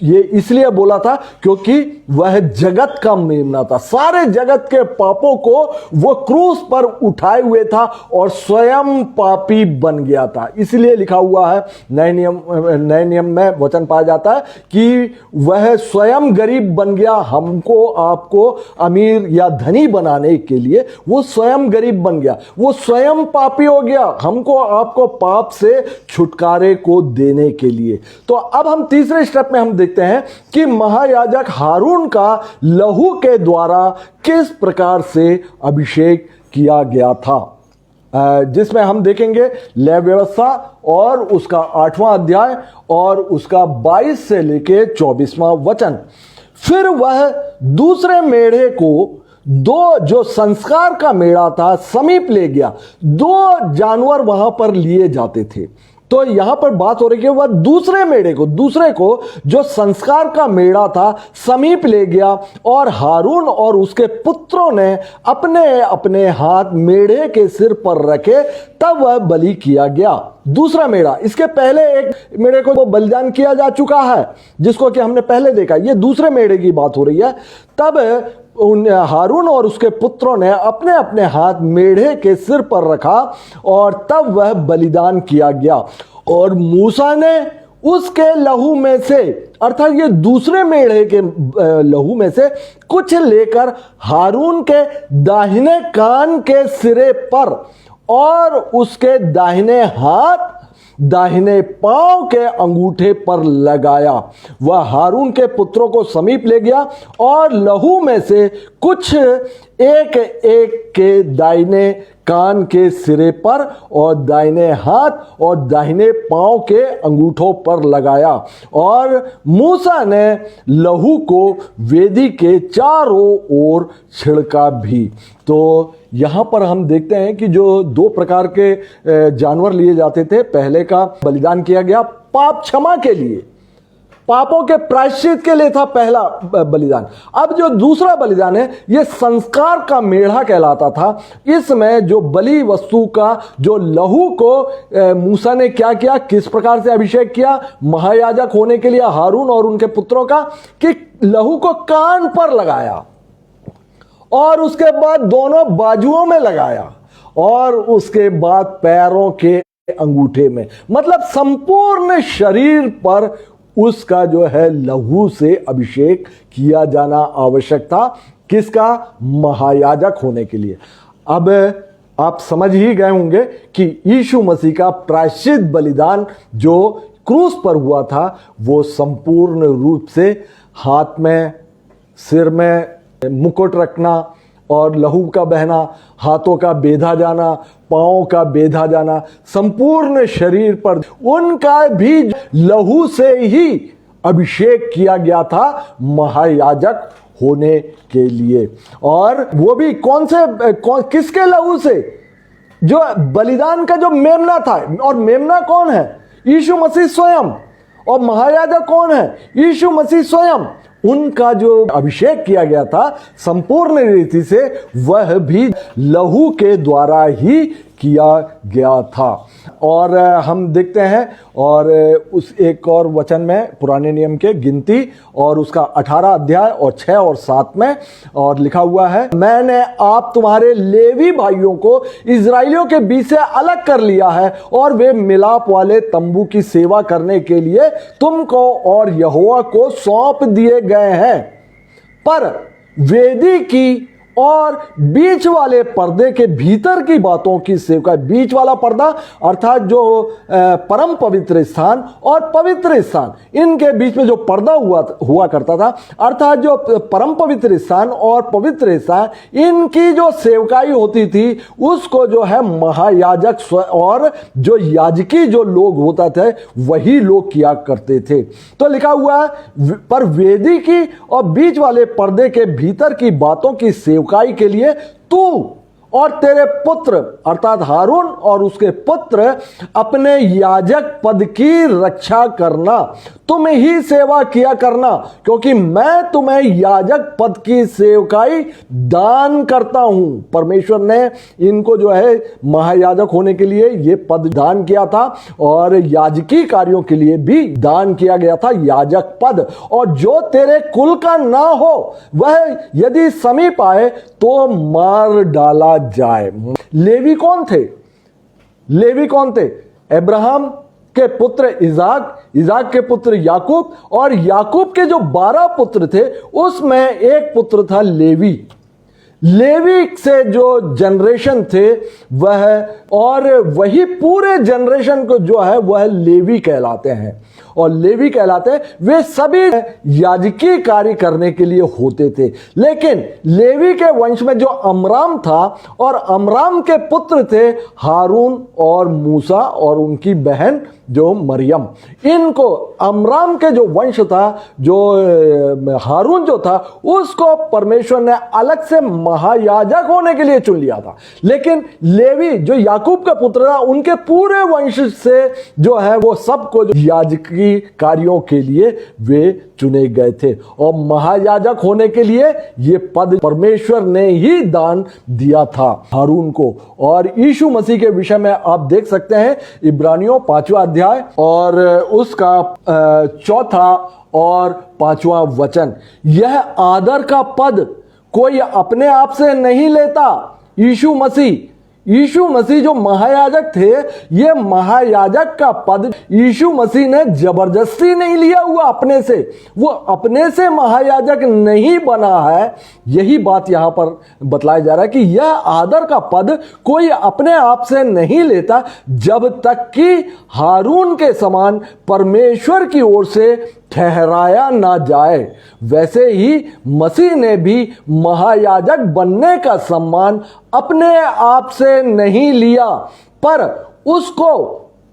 ये इसलिए बोला था क्योंकि वह जगत का मेमना था, सारे जगत के पापों को वो क्रूस पर उठाए हुए था और स्वयं पापी बन गया था। इसलिए लिखा हुआ है नए नियम में वचन पाया जाता है कि वह स्वयं गरीब बन गया, हमको आपको अमीर या धनी बनाने के लिए वो स्वयं गरीब बन गया, वो स्वयं पापी हो गया हमको आपको पाप से छुटकारे को देने के लिए। तो अब हम तीसरे स्टेप में हम देखते हैं कि महायाजक हारून का लहू के द्वारा किस प्रकार से अभिषेक किया गया था, जिसमें हम देखेंगे लेव व्यवस्था और उसका 8वां अध्याय और उसका 22 से लेके 24वां वचन। फिर वह दूसरे मेढ़े को दो जो संस्कार का मेढ़ा था समीप ले गया। 2 जानवर वहां पर लिए जाते थे। तो यहां पर बात हो रही है वह दूसरे मेढ़े को, दूसरे को जो संस्कार का मेढ़ा था समीप ले गया और हारून और उसके पुत्रों ने अपने अपने हाथ मेढ़े के सिर पर रखे, तब वह बलि किया गया। दूसरा मेढ़ा, इसके पहले एक मेढ़े को वो बलिदान किया जा चुका है जिसको कि हमने पहले देखा, ये दूसरे मेढ़े की बात हो रही है। तब हारून और उसके पुत्रों ने अपने अपने हाथ मेढ़े के सिर पर रखा और तब वह बलिदान किया गया। और मूसा ने उसके लहू में से, अर्थात ये दूसरे मेढ़े के लहू में से कुछ लेकर हारून के दाहिने कान के सिरे पर और उसके दाहिने हाथ दाहिने पांव के अंगूठे पर लगाया। वह हारून के पुत्रों को समीप ले गया और लहू में से कुछ एक एक के दाहिने कान के सिरे पर और दाहिने हाथ और दाहिने पांव के अंगूठों पर लगाया। और मूसा ने लहू को वेदी के चारों ओर छिड़का भी। तो यहाँ पर हम देखते हैं कि जो दो प्रकार के जानवर लिए जाते थे, पहले का बलिदान किया गया पाप क्षमा के लिए, पापों के प्रायश्चित के लिए था पहला बलिदान। अब जो दूसरा बलिदान है ये संस्कार का मेढ़ा कहलाता था। इसमें जो बलि वस्तु का जो लहू को मूसा ने क्या किया, किस प्रकार से अभिषेक किया महायाजक होने के लिए हारून और उनके पुत्रों का, कि लहू को कान पर लगाया और उसके बाद दोनों बाजुओं में लगाया और उसके बाद पैरों के अंगूठे में, मतलब संपूर्ण शरीर पर उसका जो है लहू से अभिषेक किया जाना आवश्यक था। किसका? महायाजक होने के लिए। अब आप समझ ही गए होंगे कि यीशु मसीह का प्रायश्चित बलिदान जो क्रूस पर हुआ था वो संपूर्ण रूप से हाथ में, सिर में मुकुट रखना और लहू का बहना, हाथों का बेधा जाना, पांव का बेधा जाना, संपूर्ण शरीर पर उनका भी लहू से ही अभिषेक किया गया था महायाजक होने के लिए। और वो भी किसके लहू से? जो बलिदान का जो मेमना था, और मेमना कौन है? यीशु मसीह स्वयं। और महायाजक कौन है? यीशु मसीह स्वयं। उनका जो अभिषेक किया गया था संपूर्ण रीति से, वह भी लहू के द्वारा ही किया गया था। और हम देखते हैं और उस एक और वचन में पुराने नियम के गिनती और उसका 18 अध्याय और 6 और 7 में और लिखा हुआ है, मैंने आप तुम्हारे लेवी भाइयों को इजराइलियों के बीच से अलग कर लिया है और वे मिलाप वाले तंबू की सेवा करने के लिए तुमको और यहोवा को सौंप दिए गए हैं। पर वेदी की और बीच वाले पर्दे के भीतर की बातों की सेवका, बीच वाला पर्दा अर्थात जो परम पवित्र स्थान और पवित्र स्थान, इनके बीच में जो पर्दा हुआ करता था, अर्थात जो परम पवित्र स्थान और पवित्र स्थान, इनकी जो सेवकाई होती थी उसको जो है महायाजक और जो याजकी जो लोग होता थे वही लोग किया करते थे। तो लिखा हुआ है, पर वेदी की और बीच वाले पर्दे के भीतर की बातों की सेवकाई के लिए तू और तेरे पुत्र अर्थात हारून और उसके पुत्र अपने याजक पद की रक्षा करना, तुम ही सेवा किया करना, क्योंकि मैं तुम्हें याजक पद की सेवकाई दान करता हूं। परमेश्वर ने इनको जो है महायाजक होने के लिए ये पद दान किया था और याजकी कार्यों के लिए भी दान किया गया था याजक पद। और जो तेरे कुल का ना हो वह यदि समीप आए तो मार डाला जाए। लेवी कौन थे? लेवी कौन थे? अब्राहम के पुत्र इजाक, इजाक के पुत्र याकूब, और याकूब के जो 12 पुत्र थे उसमें एक पुत्र था लेवी। लेवी से जो जनरेशन थे वह, और वही पूरे जनरेशन को जो है वह लेवी कहलाते हैं। और लेवी कहलाते हैं वे सभी याजकी कार्य करने के लिए होते थे। लेकिन लेवी के वंश में जो अमराम था और अमराम के पुत्र थे हारून और मूसा और उनकी बहन जो मरियम, इनको अमराम के जो वंश था, जो हारून जो था, उसको परमेश्वर ने अलग से महायाजक होने के लिए चुन लिया था। लेकिन लेवी जो याकूब का पुत्र था उनके पूरे वंश से जो है वो सबको याजकी कार्यों के लिए वे चुने गए थे। और महायाजक होने के लिए ये पद परमेश्वर ने ही दान दिया था हारून को। और यीशु मसीह के विषय में आप देख सकते हैं इब्रानियों 5वां अध्याय और उसका 4 और 5वां वचन, यह आदर का पद कोई अपने आप से नहीं लेता। यीशु मसीह यीशु मसीह जो महायाजक थे, ये महायाजक का पद यीशु मसीह ने जबरदस्ती नहीं लिया हुआ अपने से, वो अपने से महायाजक नहीं बना है। यही बात यहां पर बतलाया जा रहा है कि यह आदर का पद कोई अपने आप से नहीं लेता जब तक कि हारून के समान परमेश्वर की ओर से ठहराया ना जाए। वैसे ही मसीह ने भी महायाजक बनने का सम्मान अपने आप से नहीं लिया, पर उसको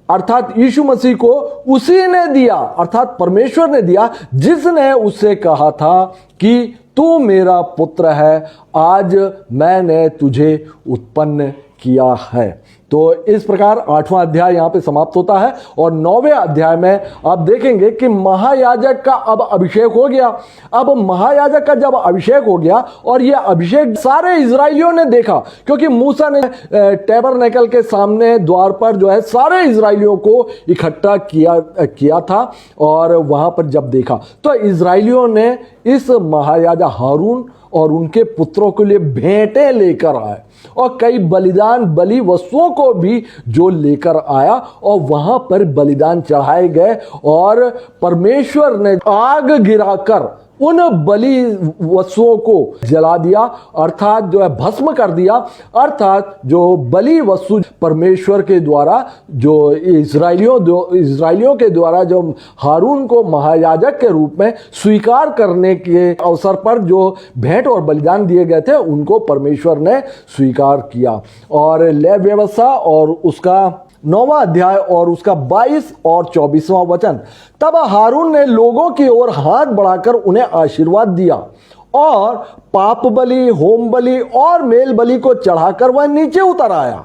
अर्थात यीशु मसीह को उसी ने दिया, अर्थात परमेश्वर ने दिया, जिसने उससे कहा था कि तू मेरा पुत्र है, आज मैंने तुझे उत्पन्न किया है। तो इस प्रकार 8वां अध्याय यहां पे समाप्त होता है और 9वें अध्याय में आप देखेंगे कि महायाजक का अब अभिषेक हो गया। अब महायाजक का जब अभिषेक हो गया और यह अभिषेक सारे इजरायलियों ने देखा, क्योंकि मूसा ने टैबरनेकल के सामने द्वार पर जो है सारे इजरायलियों को इकट्ठा किया था और वहां पर जब देखा तो इजरायलियों ने इस महायाजक हारून और उनके पुत्रों के लिए भेंटें लेकर आए और कई बलिदान बलि वस्तुओं को भी जो लेकर आया और वहां पर बलिदान चढ़ाए गए और परमेश्वर ने आग गिराकर उन बलि वस्तुओं को जला दिया, अर्थात जो है भस्म कर दिया। अर्थात जो बलि वस्तु परमेश्वर के द्वारा जो इजरायलियों के द्वारा जो हारून को महायाजक के रूप में स्वीकार करने के अवसर पर जो भेंट और बलिदान दिए गए थे, उनको परमेश्वर ने स्वीकार किया। और लेवी व्यवस्था और उसका 9वां अध्याय और उसका 22 और 24वां वचन। तब हारून ने लोगों की ओर हाथ बढ़ाकर उन्हें आशीर्वाद दिया और पाप बलि, होम बलि और मेल बलि को चढ़ाकर वह नीचे उतर आया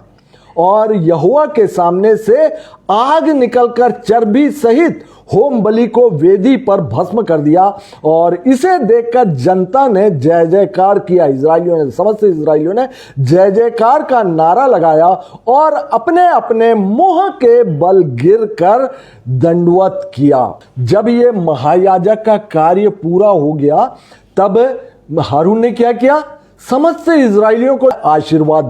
और यहोवा के सामने से आग निकलकर चर्बी सहित होम बलि को वेदी पर भस्म कर दिया। और इसे देखकर जनता ने जय जयकार किया। इजरायलियों ने, समस्त इजरायलियों ने जय जयकार का नारा लगाया और अपने अपने मुंह के बल गिरकर दंडवत किया। जब ये महायाजक का कार्य पूरा हो गया तब हारून ने क्या किया? समस्त इजरायलियों को आशीर्वाद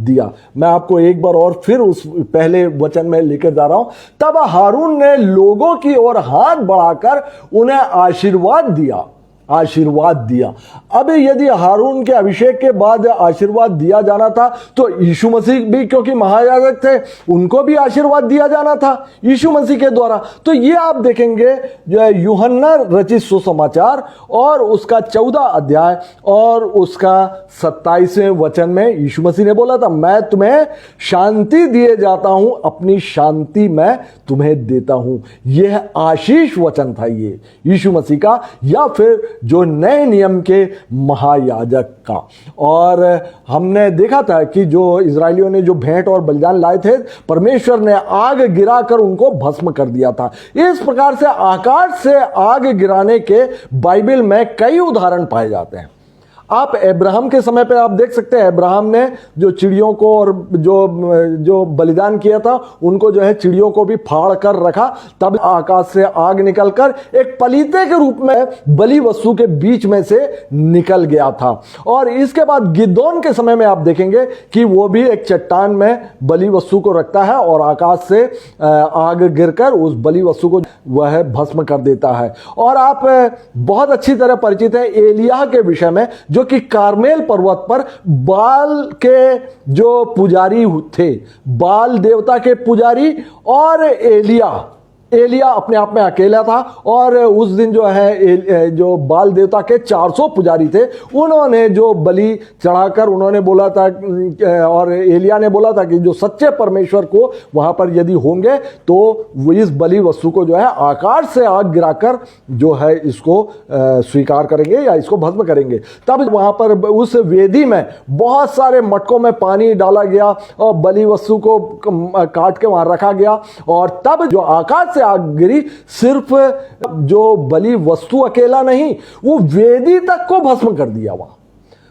दिया। मैं आपको एक बार और फिर उस पहले वचन में लेकर जा रहा हूं। तब हारून ने लोगों की ओर हाथ बढ़ाकर उन्हें आशीर्वाद दिया। अब यदि हारून के अभिषेक के बाद आशीर्वाद दिया जाना था तो यीशु मसीह भी, क्योंकि महायाजक थे, उनको भी आशीर्वाद दिया जाना था यीशु मसीह के द्वारा। तो ये आप देखेंगे जो है यूहन्ना रचित सुसमाचार और उसका 14 अध्याय और उसका 27वें वचन में यीशु मसीह ने बोला था, मैं तुम्हें शांति दिए जाता हूं, अपनी शांति मैं तुम्हें देता हूं। यह आशीष वचन था ये यीशु मसीह का, या फिर जो नए नियम के महायाजक का। और हमने देखा था कि जो इजरायलियों ने जो भेंट और बलिदान लाए थे, परमेश्वर ने आग गिराकर उनको भस्म कर दिया था। इस प्रकार से आकाश से आग गिराने के बाइबल में कई उदाहरण पाए जाते हैं। आप अब्राहम के समय पे आप देख सकते हैं, अब्राहम ने जो चिड़ियों को और जो बलिदान किया था उनको जो है चिड़ियों को भी फाड़ कर रखा, तब आकाश से आग निकलकर एक पलीते के रूप में बलि वस्तु के बीच में से निकल गया था। और इसके बाद गिदोन के समय में आप देखेंगे कि वो भी एक चट्टान में बलि वस्तु को रखता है और आकाश से आग गिरकर उस बलि वस्तु को वह भस्म कर देता है। और आप बहुत अच्छी तरह परिचित हैं एलिय्याह के विषय में, जो कि कार्मेल पर्वत पर बाल के जो पुजारी थे, बाल देवता के पुजारी, और एलिया अपने आप में अकेला था। और उस दिन जो है जो बाल देवता के 400 पुजारी थे, उन्होंने जो बलि चढ़ाकर उन्होंने बोला था, और एलिया ने बोला था कि जो सच्चे परमेश्वर को वहां पर यदि होंगे तो वो इस बलि वस्तु को जो है आकाश से आग गिराकर जो है इसको स्वीकार करेंगे या इसको भस्म करेंगे। तब वहां पर उस वेदी में बहुत सारे मटकों में पानी डाला गया और बलि वस्तु को काट के वहां रखा गया। और तब जो आकाश आग गिरी, सिर्फ जो बलि वस्तु अकेला नहीं, वो वेदी तक को भस्म कर दिया। वहां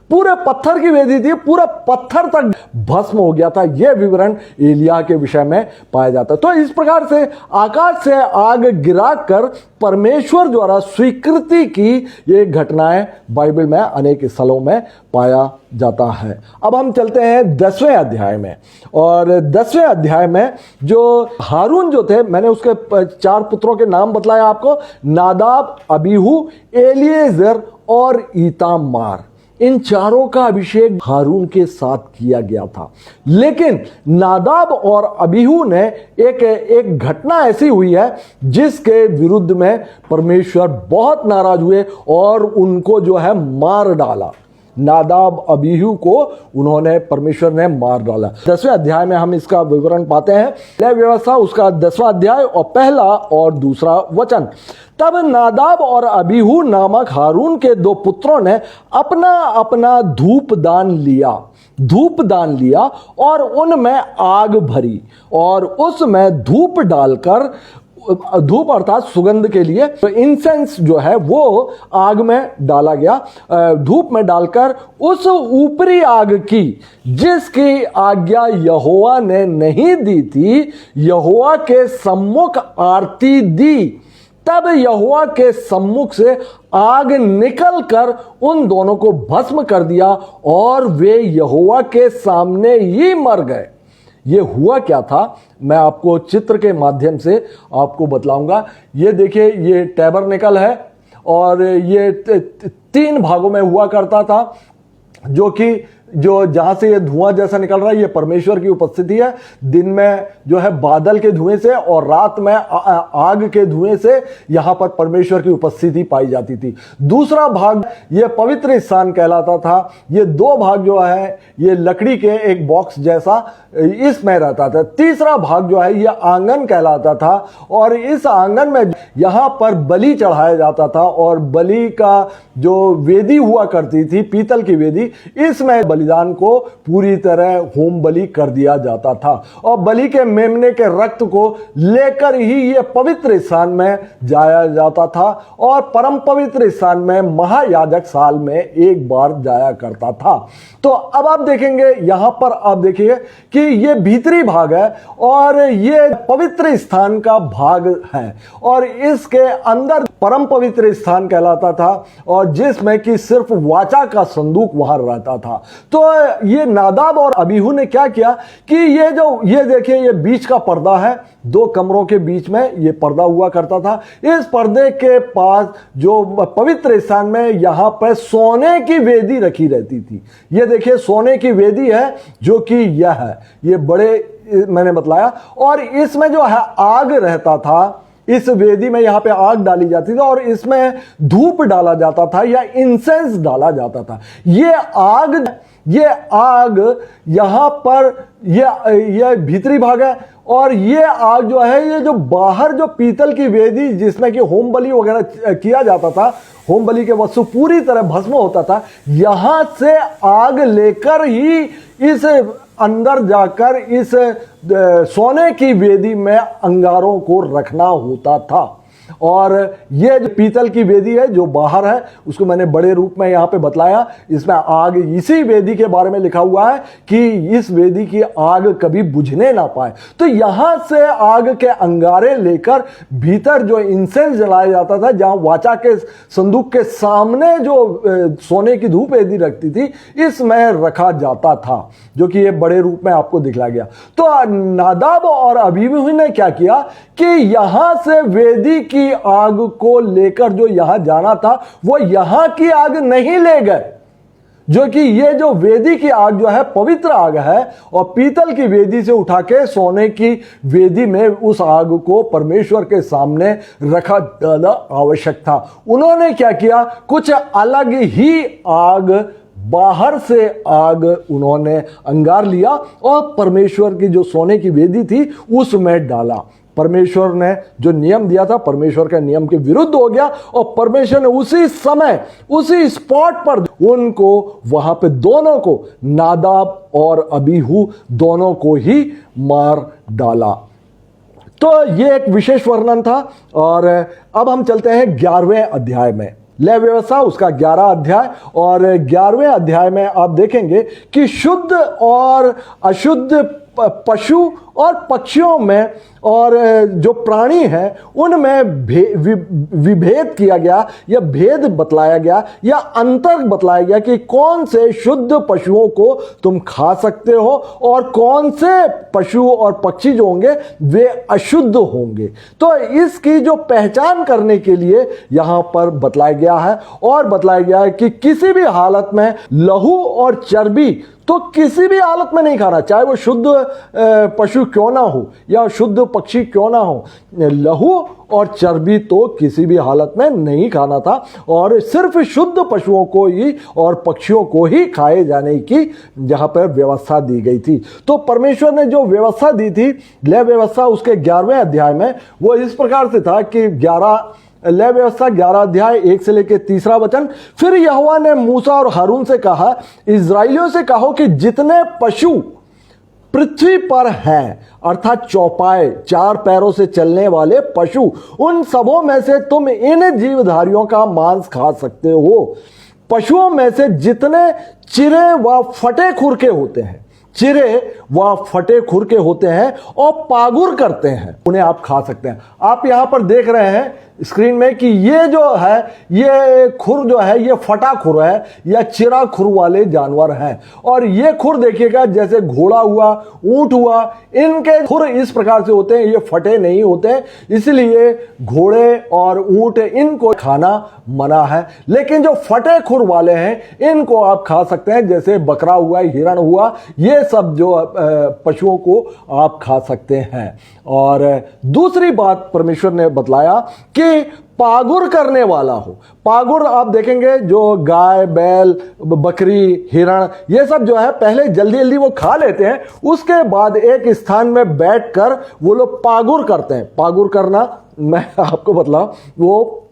पूरे पत्थर की वेदी थी, पूरा पत्थर तक भस्म हो गया था। यह विवरण एलिय्याह के विषय में पाया जाता है। तो इस प्रकार से आकाश से आग गिराकर परमेश्वर द्वारा स्वीकृति की ये घटनाएं बाइबल में अनेक स्थलों में पाया जाता है। अब हम चलते हैं 10वें अध्याय में, और 10वें अध्याय में जो हारून जो थे, मैंने उसके 4 पुत्रों के नाम बतलाया आपको, नादाब, अबीहू, एलिएजर और ईतामार। इन चारों का अभिषेक हारून के साथ किया गया था। लेकिन नादाब और अबीहू ने एक घटना ऐसी हुई है जिसके विरुद्ध में परमेश्वर बहुत नाराज हुए और उनको जो है मार डाला। नादाब अबीहू को उन्होंने, परमेश्वर ने मार डाला। 10वें अध्याय में हम इसका विवरण पाते हैं। लय व्यवस्था उसका 10वां अध्याय और पहला और दूसरा वचन। तब नादाब और अबीहू नामक हारून के 2 पुत्रों ने अपना अपना धूप दान लिया और उनमें आग भरी और उसमें धूप डालकर, धूप अर्थात सुगंध के लिए, तो इंसेंस जो है वो आग में डाला गया। धूप में डालकर उस ऊपरी आग की जिसकी आज्ञा यहोवा ने नहीं दी थी, यहोवा के सम्मुख आरती दी। तब यहोवा के सम्मुख से आग निकलकर उन दोनों को भस्म कर दिया और वे यहोवा के सामने ही मर गए। ये हुआ क्या था, मैं आपको चित्र के माध्यम से आपको बतलाऊंगा। ये देखिए, ये टैबरनेकल है और ये 3 भागों में हुआ करता था, जो जहां से ये धुआं जैसा निकल रहा है, ये परमेश्वर की उपस्थिति है। दिन में जो है बादल के धुएं से और रात में आग के धुएं से यहां पर परमेश्वर की उपस्थिति पाई जाती थी। दूसरा भाग ये पवित्र स्थान कहलाता था। ये 2 भाग जो है ये लकड़ी के एक बॉक्स जैसा इसमें रहता था। तीसरा भाग जो है ये आंगन कहलाता था और इस आंगन में यहां पर बलि चढ़ाया जाता था और बलि का जो वेदी हुआ करती थी, पीतल की वेदी, इसमें बलिदान को पूरी तरह होम बलि कर दिया जाता था और बलि के मेमने के रक्त को लेकर ही ये पवित्र स्थान में जाया जाता था और परम पवित्र स्थान में महायाजक साल में एक बार जाया करता था। तो अब आप देखेंगे, यहां पर आप देखिए कि ये भीतरी भाग है और ये पवित्र स्थान का भाग है और इसके अंदर परम पवित्र स्थान कहलाता था और जिसमें कि सिर्फ वाचा का संदूक वहां रहता था। तो ये नादाब और अबीहू ने क्या किया कि ये देखिए, ये बीच का पर्दा है, 2 कमरों के बीच में ये पर्दा हुआ करता था। इस पर्दे के पास जो पवित्र स्थान में यहां पर सोने की वेदी रखी रहती थी। ये देखिए, सोने की वेदी है जो कि यह है, ये बड़े मैंने बतलाया, और इसमें जो है आग रहता था। इस वेदी में यहां पे आग डाली जाती थी और इसमें धूप डाला जाता था या इंसेंस डाला जाता था। ये आग यहां पर ये भीतरी भाग है और ये आग जो है, ये जो बाहर जो पीतल की वेदी जिसमें कि होम बलि वगैरह किया जाता था, होम बलि के वस्तु पूरी तरह भस्म होता था, यहां से आग लेकर ही इस अंदर जाकर इस सोने की वेदी में अंगारों को रखना होता था। और ये जो पीतल की वेदी है जो बाहर है, उसको मैंने बड़े रूप में यहां पे बतलाया। इसमें आग, इसी वेदी के बारे में लिखा हुआ है कि इस वेदी की आग कभी बुझने ना पाए। तो यहां से आग के अंगारे लेकर भीतर जो इंसेंस जलाया जाता था, जहां वाचा के संदूक के सामने जो सोने की धूप वेदी रखती थी, इसमें रखा जाता था, जो कि ये बड़े रूप में आपको दिखलाया गया। तो नादाब और अबीहू ने क्या किया कि यहां से वेदी की आग को लेकर जो यहां जाना था, वो यहां की आग नहीं ले गए, जो कि ये जो वेदी की आग जो है पवित्र आग है और पीतल की वेदी से उठा के सोने की वेदी में उस आग को परमेश्वर के सामने रखा जाना आवश्यक था। उन्होंने क्या किया, कुछ अलग ही आग, बाहर से आग उन्होंने अंगार लिया और परमेश्वर की जो सोने की वेदी थी उसमें डाला। परमेश्वर ने जो नियम दिया था, परमेश्वर के नियम के विरुद्ध हो गया और परमेश्वर ने उसी समय, उसी स्पॉट पर उनको, वहां पे दोनों को, नादाब और अबीहू दोनों को ही मार डाला। तो ये एक विशेष वर्णन था। और अब हम चलते हैं 11वें अध्याय में। लय व्यवस्था उसका 11 अध्याय, और 11वें अध्याय में आप देखेंगे कि शुद्ध और अशुद्ध पशु और पक्षियों में और जो प्राणी हैं उनमें विभेद किया गया या भेद बतलाया गया या अंतर बतलाया गया कि कौन से शुद्ध पशुओं को तुम खा सकते हो और कौन से पशु और पक्षी जो होंगे वे अशुद्ध होंगे। तो इसकी जो पहचान करने के लिए यहां पर बतलाया गया है, और बतलाया गया है कि किसी भी हालत में लहू और चर्बी तो किसी भी हालत में नहीं खाना, चाहे वो शुद्ध पशु क्यों ना हो या शुद्ध पक्षी क्यों ना हो, लहू और चर्बी तो किसी भी हालत में नहीं खाना था, और सिर्फ शुद्ध पशुओं को ही और पक्षियों को ही खाए जाने की जहां पर व्यवस्था दी गई थी। तो परमेश्वर ने जो व्यवस्था दी थी लय व्यवस्था उसके 11वें अध्याय में, वो इस प्रकार से था कि लय व्यवस्था 11 अध्याय 1 से लेकर 3रा वचन, फिर यहोवा ने मूसा और हारून से कहा, इस्राएलियों से कहो कि जितने पशु पृथ्वी पर हैं, अर्थात चौपाए 4 पैरों से चलने वाले पशु, उन सबों में से तुम इन जीवधारियों का मांस खा सकते हो। पशुओं में से जितने चिरे व फटे खुर के होते हैं, चिरे व फटे खुर के होते हैं और पागुर करते हैं, उन्हें आप खा सकते हैं। आप यहां पर देख रहे हैं स्क्रीन में कि ये जो है ये खुर जो है ये फटा खुर है या चिरा खुर वाले जानवर हैं, और ये खुर देखिएगा जैसे घोड़ा हुआ, ऊंट हुआ, इनके खुर इस प्रकार से होते हैं, ये फटे नहीं होते, इसलिए घोड़े और ऊंट इनको खाना मना है। लेकिन जो फटे खुर वाले हैं इनको आप खा सकते हैं, जैसे बकरा हुआ, हिरण हुआ, ये सब जो पशुओं को आप खा सकते हैं। और दूसरी बात परमेश्वर ने बतलाया कि पागुर करने वाला हो। पागुर आप देखेंगे जो गाय, बैल, बकरी, हिरण ये सब जो है पहले जल्दी जल्दी वो खा लेते हैं, उसके बाद एक स्थान में बैठकर वो लोग पागुर करते हैं। पागुर करना मैं आपको बतलाऊं, वो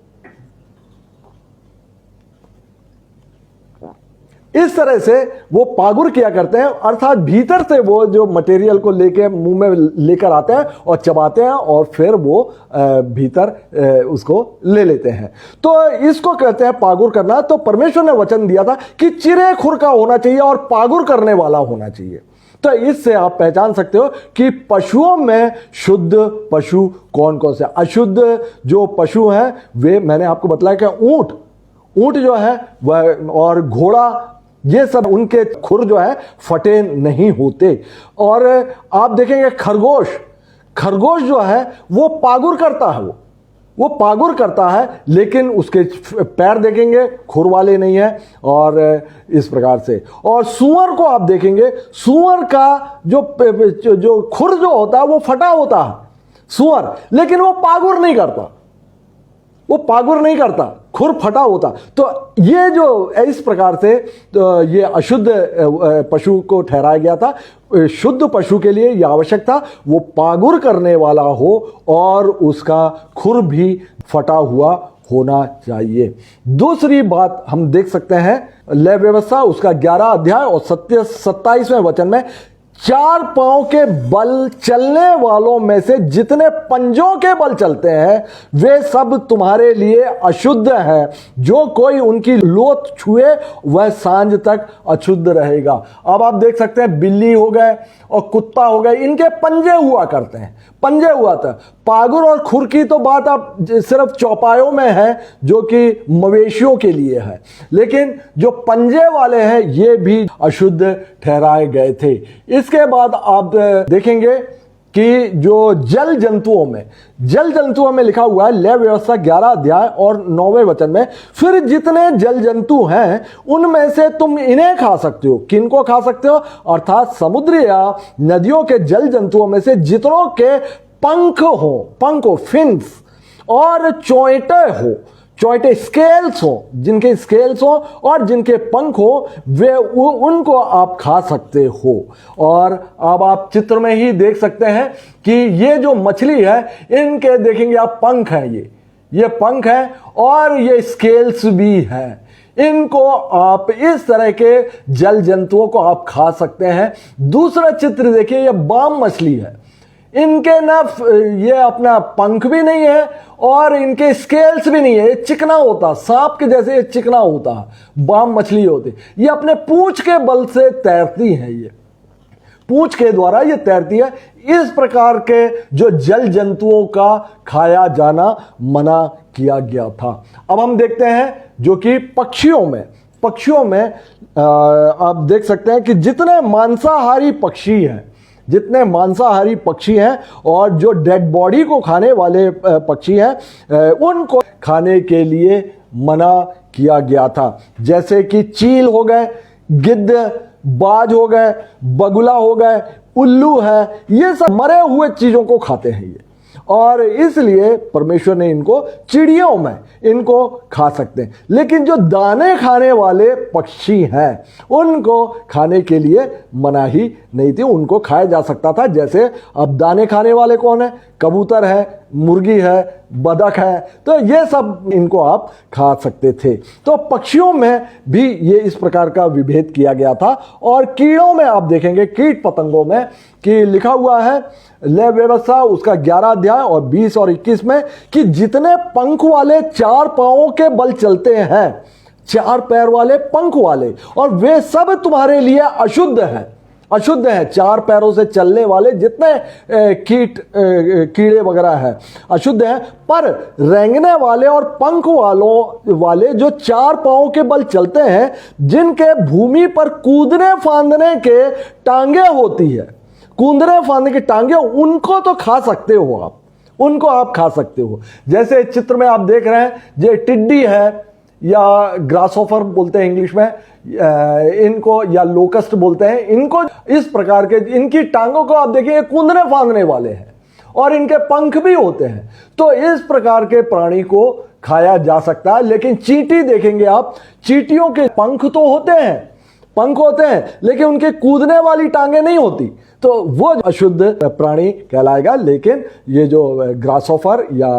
इस तरह से वो पागुर किया करते हैं, अर्थात भीतर से वो जो मटेरियल को लेके मुंह में लेकर आते हैं और चबाते हैं और फिर वो भीतर उसको ले लेते हैं। तो इसको कहते हैं पागुर करना। तो परमेश्वर ने वचन दिया था कि चिरे खुर का होना चाहिए और पागुर करने वाला होना चाहिए। तो इससे आप पहचान सकते हो कि पशुओं में शुद्ध पशु कौन कौन से, अशुद्ध जो पशु हैं वे मैंने आपको बताया कि ऊंट जो है वह और घोड़ा, ये सब उनके खुर जो है फटे नहीं होते। और आप देखेंगे खरगोश जो है वो पागुर करता है, वो पागुर करता है, लेकिन उसके पैर देखेंगे खुर वाले नहीं है, और इस प्रकार से। और सूअर को आप देखेंगे, सूअर का जो खुर जो होता है वो फटा होता है सूअर, लेकिन वो पागुर नहीं करता, खुर फटा होता। तो ये जो इस प्रकार से तो ये अशुद्ध पशु को ठहराया गया था। शुद्ध पशु के लिए यह आवश्यक था वो पागुर करने वाला हो और उसका खुर भी फटा हुआ होना चाहिए। दूसरी बात हम देख सकते हैं लय व्यवस्था उसका 11 अध्याय और 27वें वचन में, 4 पांव के बल चलने वालों में से जितने पंजों के बल चलते हैं वे सब तुम्हारे लिए अशुद्ध हैं, जो कोई उनकी लोथ छुए वह सांझ तक अशुद्ध रहेगा। अब आप देख सकते हैं बिल्ली हो गए और कुत्ता हो गए, इनके पंजे हुआ करते हैं, पंजे हुआ था। पागुर और खुर की तो बात आप सिर्फ चौपायों में है जो कि मवेशियों के लिए है, लेकिन जो पंजे वाले हैं ये भी अशुद्ध ठहराए गए थे। इसके बाद आप देखेंगे कि जो जल जंतुओं में लिखा हुआ है लय व्यवस्था 11 अध्याय और 9वें वचन में, फिर जितने जल जंतु हैं उनमें से तुम इन्हें खा सकते हो। किनको खा सकते हो? अर्थात समुद्र या नदियों के जल जंतुओं में से जितनों के पंख हो, फिन्स और चोंटे स्केल्स हो, जिनके स्केल्स हो और जिनके पंख हो वे उनको आप खा सकते हो। और अब आप चित्र में ही देख सकते हैं कि ये जो मछली है इनके देखेंगे आप पंख हैं, ये पंख हैं और ये स्केल्स भी हैं। इनको आप इस तरह के जल जंतुओं को आप खा सकते हैं। दूसरा चित्र देखिए, ये बाम मछली है, इनके ना ये अपना पंख भी नहीं है और इनके स्केल्स भी नहीं है, ये चिकना होता, सांप के जैसे ये चिकना होता, बाम मछली होती। ये अपने पूंछ के बल से तैरती है, ये पूंछ के द्वारा ये तैरती है। इस प्रकार के जो जल जंतुओं का खाया जाना मना किया गया था। अब हम देखते हैं जो कि पक्षियों में आप देख सकते हैं कि जितने मांसाहारी पक्षी हैं और जो डेड बॉडी को खाने वाले पक्षी हैं उनको खाने के लिए मना किया गया था। जैसे कि चील हो गए, गिद्ध, बाज हो गए, बगुला हो गए, उल्लू है, ये सब मरे हुए चीजों को खाते हैं ये, और इसलिए परमेश्वर ने इनको चिड़ियों में इनको खा सकते हैं। लेकिन जो दाने खाने वाले पक्षी हैं उनको खाने के लिए मनाही नहीं थी, उनको खाया जा सकता था। जैसे अब दाने खाने वाले कौन है? कबूतर है, मुर्गी है, बदक है, तो ये सब इनको आप खा सकते थे। तो पक्षियों में भी ये इस प्रकार का विभेद किया गया था। और कीड़ों में आप देखेंगे, कीट पतंगों में कि लिखा हुआ है लेव व्यवस्था उसका 11 अध्याय और 20 और 21 में कि जितने पंख वाले 4 पांवों के बल चलते हैं, 4 पैर वाले पंख वाले, और वे सब तुम्हारे लिए अशुद्ध हैं। 4 पैरों से चलने वाले जितने कीड़े वगैरह हैं अशुद्ध हैं, पर रेंगने वाले और पंख वाले जो 4 पांवों के बल चलते हैं, जिनके भूमि पर कूदने फांदने के टांगे होती है, कूदने फांदने की टांगे, उनको तो खा सकते हो आप, उनको आप खा सकते हो। जैसे चित्र में आप देख रहे हैं, ये टिड्डी है या ग्रासहॉपर बोलते हैं इंग्लिश में इनको, या लोकस्ट बोलते हैं इनको। इस प्रकार के इनकी टांगों को आप देखिए, कूदने फांदने वाले हैं और इनके पंख भी होते हैं। तो इस प्रकार के प्राणी को खाया जा सकता है। लेकिन चींटी देखेंगे आप, चींटियों के पंख होते हैं लेकिन उनके कूदने वाली टांगे नहीं होती, तो वो अशुद्ध प्राणी कहलाएगा। लेकिन ये जो ग्रासहॉपर या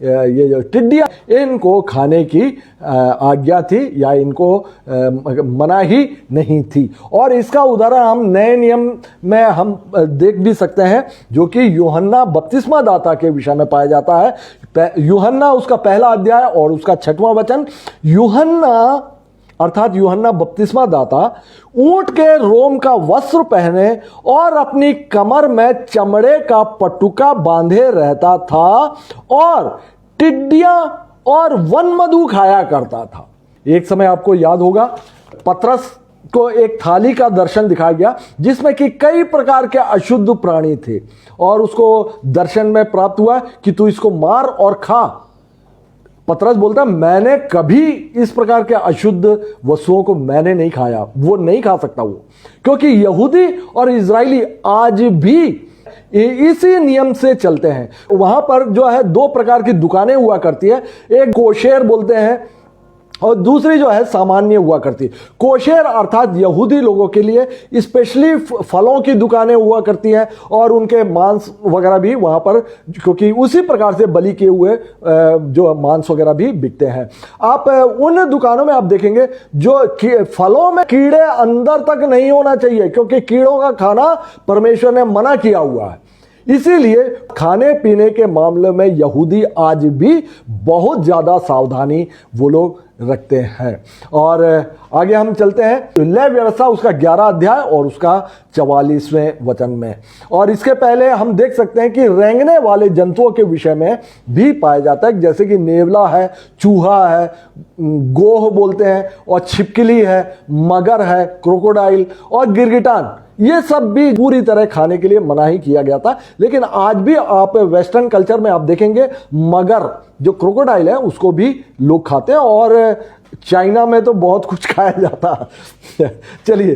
ये जो टिड्डियां, इनको खाने की आज्ञा थी या इनको मनाही नहीं थी। और इसका उदाहरण हम नए नियम में हम देख भी सकते हैं, जो कि यूहन्ना बपतिस्मा दाता के विषय में पाया जाता है। यूहन्ना उसका पहला अध्याय और उसका 6वां वचन। यूहन्ना अर्थात यूहन्ना बपतिस्मा दाता ऊंट के रोम का वस्त्र पहने और अपनी कमर में चमड़े का पटुका बांधे रहता था और टिड्डियां और वनमधु खाया करता था। एक समय आपको याद होगा, पतरस को एक थाली का दर्शन दिखाया गया जिसमें कि कई प्रकार के अशुद्ध प्राणी थे, और उसको दर्शन में प्राप्त हुआ कि तू इसको मार और खा। पतरस बोलता है, मैंने कभी इस प्रकार के अशुद्ध वस्तुओं को मैंने नहीं खाया, वो नहीं खा सकता वो, क्योंकि यहूदी और इजरायली आज भी इसी नियम से चलते हैं। वहां पर जो है 2 प्रकार की दुकानें हुआ करती है, एक कोशेर बोलते हैं और दूसरी जो है सामान्य हुआ करती है। कोशेर अर्थात यहूदी लोगों के लिए स्पेशली फलों की दुकानें हुआ करती हैं और उनके मांस वगैरह भी वहां पर, क्योंकि उसी प्रकार से बलि किए हुए जो मांस वगैरह भी बिकते हैं। आप उन दुकानों में आप देखेंगे जो फलों में कीड़े अंदर तक नहीं होना चाहिए, क्योंकि कीड़ों का खाना परमेश्वर ने मना किया हुआ है। इसीलिए खाने पीने के मामले में यहूदी आज भी बहुत ज़्यादा सावधानी वो लोग रखते हैं। और आगे हम चलते हैं लेव व्यवस्था उसका 11 अध्याय और उसका 44वें वचन में। और इसके पहले हम देख सकते हैं कि रेंगने वाले जंतुओं के विषय में भी पाया जाता है, जैसे कि नेवला है, चूहा है, गोह बोलते हैं, और छिपकली है, मगर है, क्रोकोडाइल और गिरगिटान। ये सब भी पूरी तरह खाने के लिए मनाही किया गया था। लेकिन आज भी आप वेस्टर्न कल्चर में आप देखेंगे मगर जो क्रोकोडाइल है उसको भी लोग खाते हैं, और चाइना में तो बहुत कुछ खाया जाता है। चलिए,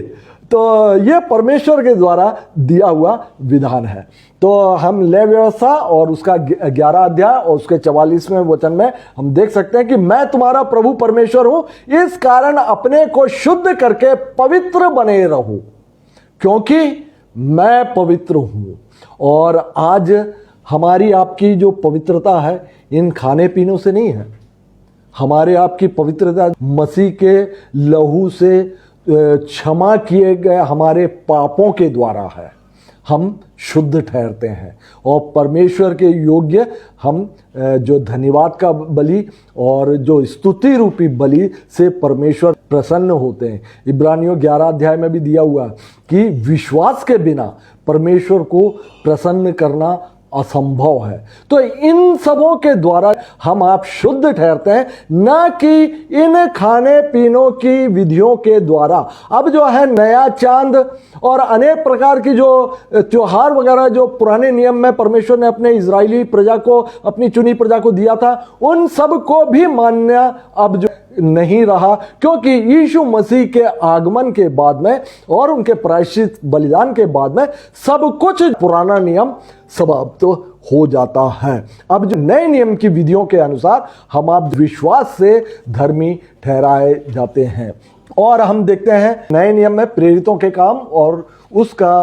तो ये परमेश्वर के द्वारा दिया हुआ विधान है। तो हम लेव व्यवस्था और उसका 11 अध्याय और उसके 44वें वचन में हम देख सकते हैं कि मैं तुम्हारा प्रभु परमेश्वर हूं, इस कारण अपने को शुद्ध करके पवित्र बने रहो, क्योंकि मैं पवित्र हूं। और आज हमारी आपकी जो पवित्रता है इन खाने पीनों से नहीं है, हमारे आपकी पवित्रता मसीह के लहू से क्षमा किए गए हमारे पापों के द्वारा है। हम शुद्ध ठहरते हैं और परमेश्वर के योग्य हम जो धन्यवाद का बलि और जो स्तुति रूपी बलि से परमेश्वर प्रसन्न होते हैं। इब्रानियों 11 अध्याय में भी दिया हुआ कि विश्वास के बिना परमेश्वर को प्रसन्न करना असंभव है। तो इन सबों के द्वारा हम आप शुद्ध ठहरते हैं, न कि इन खाने पीनों की विधियों के द्वारा। अब जो है नया चांद और अनेक प्रकार की जो त्योहार वगैरह जो पुराने नियम में परमेश्वर ने अपने इजरायली प्रजा को, अपनी चुनी प्रजा को दिया था, उन सब को भी मानना अब जो नहीं रहा, क्योंकि यीशु मसीह के आगमन के बाद में और उनके प्रायश्चित बलिदान के बाद में सब कुछ पुराना नियम समाप्त तो हो जाता है। अब जो नए नियम की विधियों के अनुसार हम आप विश्वास से धर्मी ठहराए जाते हैं। और हम देखते हैं नए नियम में प्रेरितों के काम और उसका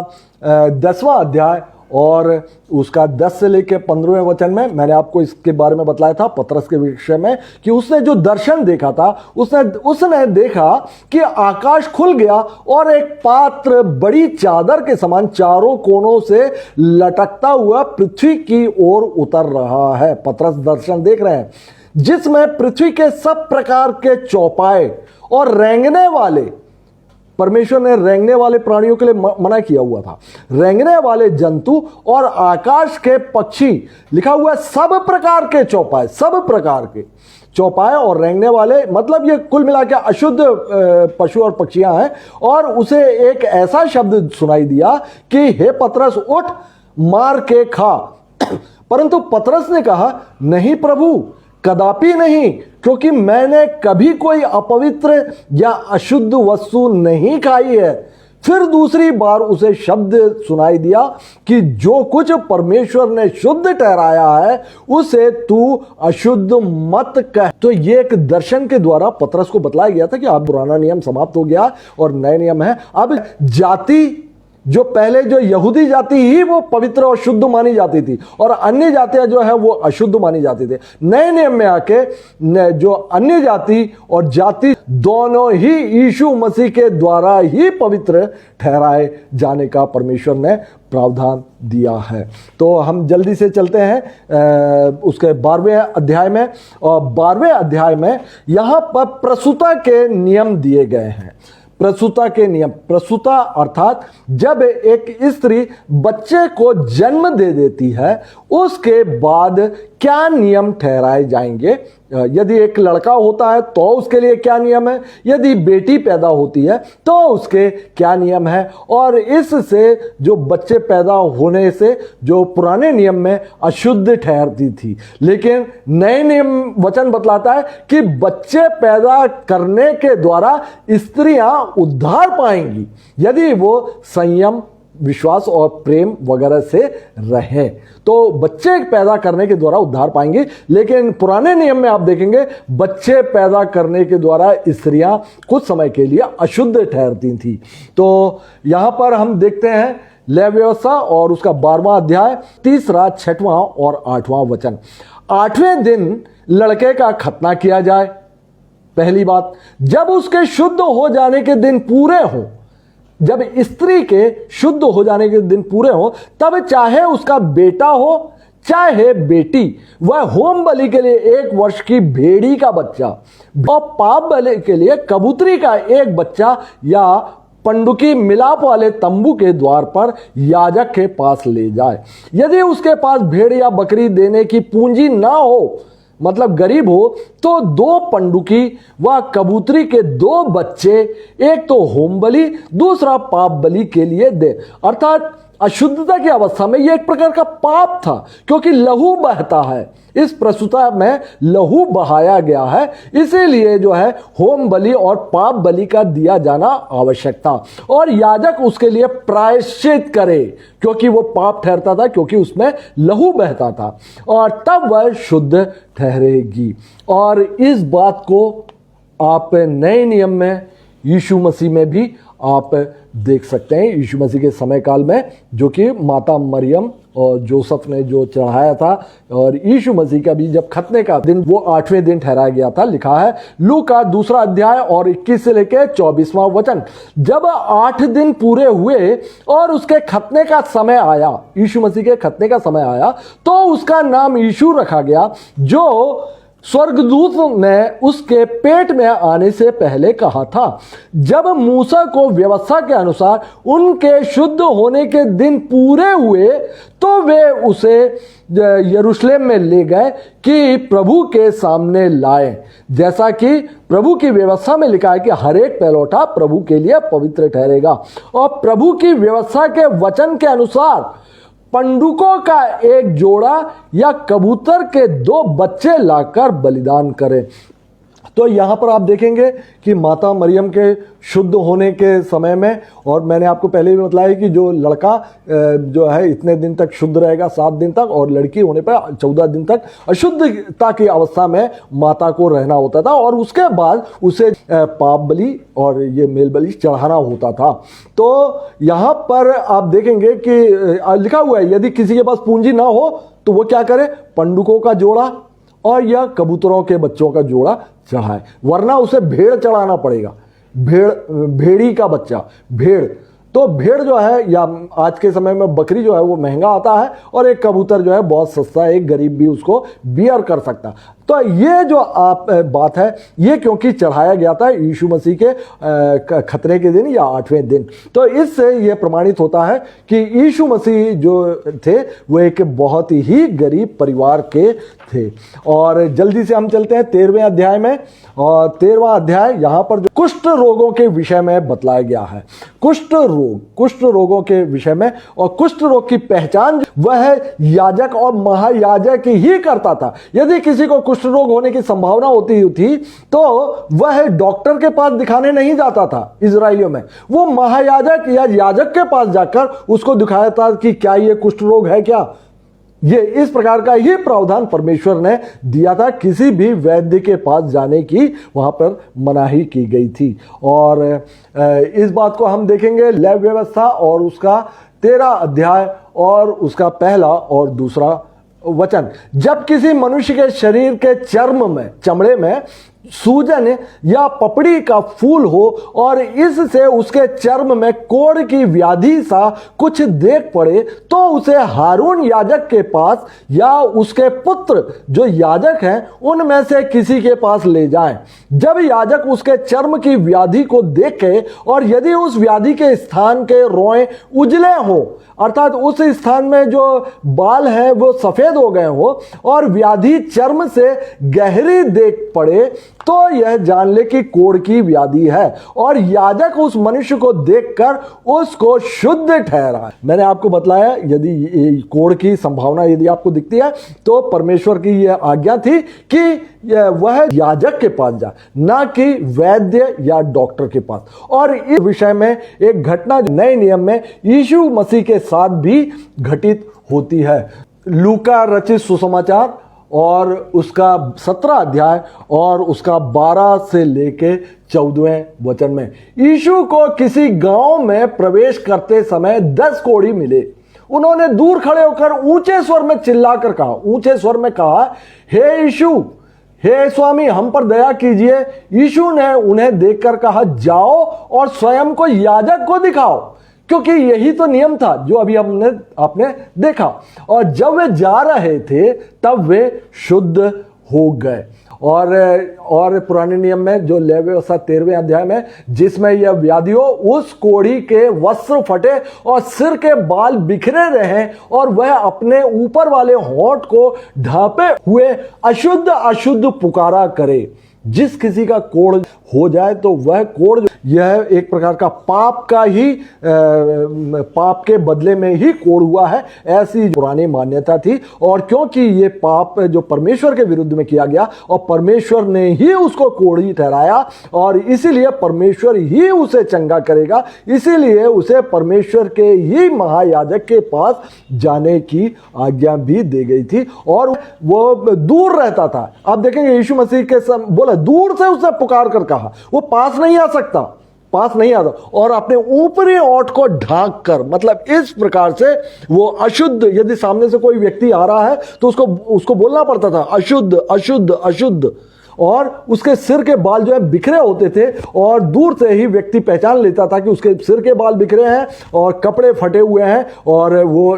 10वां अध्याय और उसका 10 से लेकर 15वें वचन में मैंने आपको इसके बारे में बतलाया था पतरस के विषय में कि उसने जो दर्शन देखा था, उसने देखा कि आकाश खुल गया और एक पात्र बड़ी चादर के समान चारों कोनों से लटकता हुआ पृथ्वी की ओर उतर रहा है। पतरस दर्शन देख रहे हैं जिसमें पृथ्वी के सब प्रकार के चौपाए और रेंगने वाले, परमेश्वर ने रेंगने वाले प्राणियों के लिए मना किया हुआ था, रेंगने वाले जंतु और आकाश के पक्षी, लिखा हुआ है सब प्रकार के चौपाए, सब प्रकार के चौपाए और रेंगने वाले, मतलब ये कुल मिला के अशुद्ध पशु और पक्षियां हैं। और उसे एक ऐसा शब्द सुनाई दिया कि हे पतरस उठ मार के खा। परंतु पतरस ने कहा नहीं प्रभु, कदापि नहीं, क्योंकि मैंने कभी कोई अपवित्र या अशुद्ध वस्तु नहीं खाई है। फिर दूसरी बार उसे शब्द सुनाई दिया कि जो कुछ परमेश्वर ने शुद्ध ठहराया है उसे तू अशुद्ध मत कह। तो ये एक दर्शन के द्वारा पतरस को बतलाया गया था कि अब पुराना नियम समाप्त हो गया और नए नियम है। अब जाति, जो पहले जो यहूदी जाति ही वो पवित्र और शुद्ध मानी जाती थी और अन्य जातियां जो है वो अशुद्ध मानी जाती थी। नए नियम में आके जो अन्य जाति और जाति दोनों ही यीशु मसीह के द्वारा ही पवित्र ठहराए जाने का परमेश्वर ने प्रावधान दिया है। तो हम जल्दी से चलते हैं उसके 12वें अध्याय में। और 12वें अध्याय में यहां पर प्रसूता के नियम दिए गए हैं। प्रसूता के नियम, प्रसूता अर्थात जब एक स्त्री बच्चे को जन्म दे देती है उसके बाद क्या नियम ठहराए जाएंगे। यदि एक लड़का होता है तो उसके लिए क्या नियम है, यदि बेटी पैदा होती है तो उसके क्या नियम है। और इससे जो बच्चे पैदा होने से जो पुराने नियम में अशुद्ध ठहरती थी, लेकिन नए नियम वचन बतलाता है कि बच्चे पैदा करने के द्वारा स्त्रियां उद्धार पाएंगी यदि वो संयम, विश्वास और प्रेम वगैरह से रहें। तो बच्चे पैदा करने के द्वारा उद्धार पाएंगे। लेकिन पुराने नियम में आप देखेंगे बच्चे पैदा करने के द्वारा स्त्रियां कुछ समय के लिए अशुद्ध ठहरती थी। तो यहां पर हम देखते हैं लेवी व्यवस्था और उसका 12वां अध्याय 3, 6वां और 8वां वचन। 8वें दिन लड़के का खतना किया जाए। पहली बात, जब उसके शुद्ध हो जाने के दिन पूरे हों, जब स्त्री के शुद्ध हो जाने के दिन पूरे हो, तब चाहे उसका बेटा हो चाहे बेटी, वह होम बलि के लिए 1 वर्ष की भेड़ी का बच्चा और पाप बलि के लिए कबूतरी का एक बच्चा या पंडुकी मिलाप वाले तंबू के द्वार पर याजक के पास ले जाए। यदि उसके पास भेड़ या बकरी देने की पूंजी ना हो, मतलब गरीब हो, तो 2 पंडुकी व कबूतरी के 2 बच्चे, एक तो होम बलि दूसरा पाप बलि के लिए दे। अर्थात अशुद्धता की अवस्था में यह एक प्रकार का पाप था, क्योंकि लहू बहता है। इस प्रसूता में लहू बहाया गया है, इसीलिए जो है होम बलि और पाप बलि का दिया जाना आवश्यक था। और याजक उसके लिए प्रायश्चित करे, क्योंकि वो पाप ठहरता था, क्योंकि उसमें लहू बहता था, और तब वह शुद्ध ठहरेगी। और इस बात को आप नए नियम में यीशु मसीह में भी आप देख सकते हैं। यीशु मसीह के समय काल में, जो कि माता मरियम और जोसेफ ने जो चढ़ाया था, और यीशु मसीह का भी जब खतने का दिन वो 8वें दिन ठहराया गया था। लिखा है लूका 2 अध्याय और 21 से लेकर 24वां वचन, जब 8 दिन पूरे हुए और उसके खतने का समय आया, यीशु मसीह के खतने का समय आया, तो उसका नाम यीशु रखा गया, जो स्वर्गदूत ने उसके पेट में आने से पहले कहा था। जब मूसा को व्यवस्था के अनुसार उनके शुद्ध होने के दिन पूरे हुए, तो वे उसे यरूशलेम में ले गए कि प्रभु के सामने लाए, जैसा कि प्रभु की व्यवस्था में लिखा है कि हर एक पहलौठा प्रभु के लिए पवित्र ठहरेगा। और प्रभु की व्यवस्था के वचन के अनुसार पंडुकों का एक जोड़ा या कबूतर के 2 बच्चे लाकर बलिदान करें। तो यहाँ पर आप देखेंगे कि माता मरियम के शुद्ध होने के समय में, और मैंने आपको पहले भी बताया कि जो लड़का जो है इतने दिन तक शुद्ध रहेगा 7 दिन तक, और लड़की होने पर 14 दिन तक अशुद्धता की अवस्था में माता को रहना होता था, और उसके बाद उसे पाप बलि और ये मेल बलि चढ़ाना होता था। तो यहाँ पर आप देखेंगे कि लिखा हुआ है यदि किसी के पास पूंजी ना हो तो वो क्या करे, पंडुकों का जोड़ा और या कबूतरों के बच्चों का जोड़ा चढ़ाए, वरना उसे भेड़ चढ़ाना पड़ेगा। भेड़ी का बच्चा, भेड़, तो भेड़ जो है या आज के समय में बकरी जो है वो महंगा आता है, और एक कबूतर जो है बहुत सस्ता है, एक गरीब भी उसको बियर कर सकता। तो ये जो आप बात है ये क्योंकि चढ़ाया गया था यीशु मसीह के खतने के दिन या 8वें दिन। तो इससे ये प्रमाणित होता है कि यीशु मसीह जो थे वो एक बहुत ही गरीब परिवार के थे। और जल्दी से हम चलते हैं 13वें अध्याय में, और 13वां अध्याय यहाँ पर जो कुष्ठ रोगों के विषय में बतलाया गया है। कुष्ठ रोगों के विषय में, और कुष्ठ रोग की पहचान वह याजक और महायाजक ही करता था। यदि किसी को कुष्ठ रोग होने की संभावना होती थी तो वह डॉक्टर के पास दिखाने नहीं जाता था इजराइलियों में, वो महायाजक या याजक के पास जाकर उसको दिखाया था कि क्या ये कुष्ठ रोग है क्या। ये इस प्रकार का ही प्रावधान परमेश्वर ने दिया था, किसी भी वैद्य के पास जाने की वहां पर मनाही की गई थी। और इस बात को हम देखेंगे लेव व्यवस्था और उसका 13 अध्याय और उसका 1 और 2 वचन। जब किसी मनुष्य के शरीर के चमड़े में सूजन या पपड़ी का फूल हो और इससे उसके चर्म में कोढ़ की व्याधि सा कुछ देख पड़े, तो उसे हारून याजक के पास या उसके पुत्र जो याजक हैं उनमें से किसी के पास ले जाएं। जब याजक उसके चर्म की व्याधि को देखे और यदि उस व्याधि के स्थान के रोएं उजले हो, अर्थात उस स्थान में जो बाल हैं वो सफेद हो गए हो, और व्याधि चर्म से गहरी देख पड़े, तो यह जान ले कि कोढ़ की व्याधि है, और याजक उस मनुष्य को देखकर उसको शुद्ध ठहराए। मैंने आपको बताया यदि कोढ़ की संभावना यदि आपको दिखती है तो परमेश्वर की यह आज्ञा थी कि वह याजक के पास जाए, ना कि वैद्य या डॉक्टर के पास। और इस विषय में एक घटना नए नियम में यीशु मसीह के साथ भी घटित होती है। लूका रचित सुसमाचार और उसका 17 अध्याय और उसका 12 से लेके 14वें वचन में, यीशु को किसी गांव में प्रवेश करते समय 10 कोढ़ी मिले। उन्होंने दूर खड़े होकर ऊंचे स्वर में चिल्लाकर कहा, ऊंचे स्वर में कहा, हे यीशु, हे स्वामी, हम पर दया कीजिए। यीशु ने उन्हें देखकर कहा, जाओ और स्वयं को याजक को दिखाओ, क्योंकि यही तो नियम था जो अभी आपने देखा। और जब वे जा रहे थे तब वे शुद्ध हो गए। और पुराने नियम में जो लेवी व्यवस्था 13वें अध्याय में, जिसमें यह व्याधियों उस कोढ़ी के वस्त्र फटे और सिर के बाल बिखरे रहे और वह अपने ऊपर वाले होंठ को ढांपे हुए अशुद्ध अशुद्ध पुकारा करे। जिस किसी का कोढ़ हो जाए तो वह कोढ़, यह एक प्रकार का पाप का ही पाप के बदले में ही कोढ़ हुआ है, ऐसी पुरानी मान्यता थी। और क्योंकि ये पाप जो परमेश्वर के विरुद्ध में किया गया और परमेश्वर ने ही उसको कोढ़ी ठहराया, और इसीलिए परमेश्वर ही उसे चंगा करेगा, इसीलिए उसे परमेश्वर के ही महायाजक के पास जाने की आज्ञा भी दी गई थी। और वो दूर रहता था। आप देखेंगे यीशु मसीह के बोला, दूर से उसे पुकार कर कहा, वो पास नहीं आ सकता, पास नहीं आता, और अपने ऊपरी ओंठ को ढांक कर, मतलब इस प्रकार से वो अशुद्ध, यदि सामने से कोई व्यक्ति आ रहा है तो उसको बोलना पड़ता था अशुद्ध अशुद्ध अशुद्ध, और उसके सिर के बाल जो है बिखरे होते थे, और दूर से ही व्यक्ति पहचान लेता था कि उसके सिर के बाल बिखरे हैं और कपड़े फटे हुए हैं और वो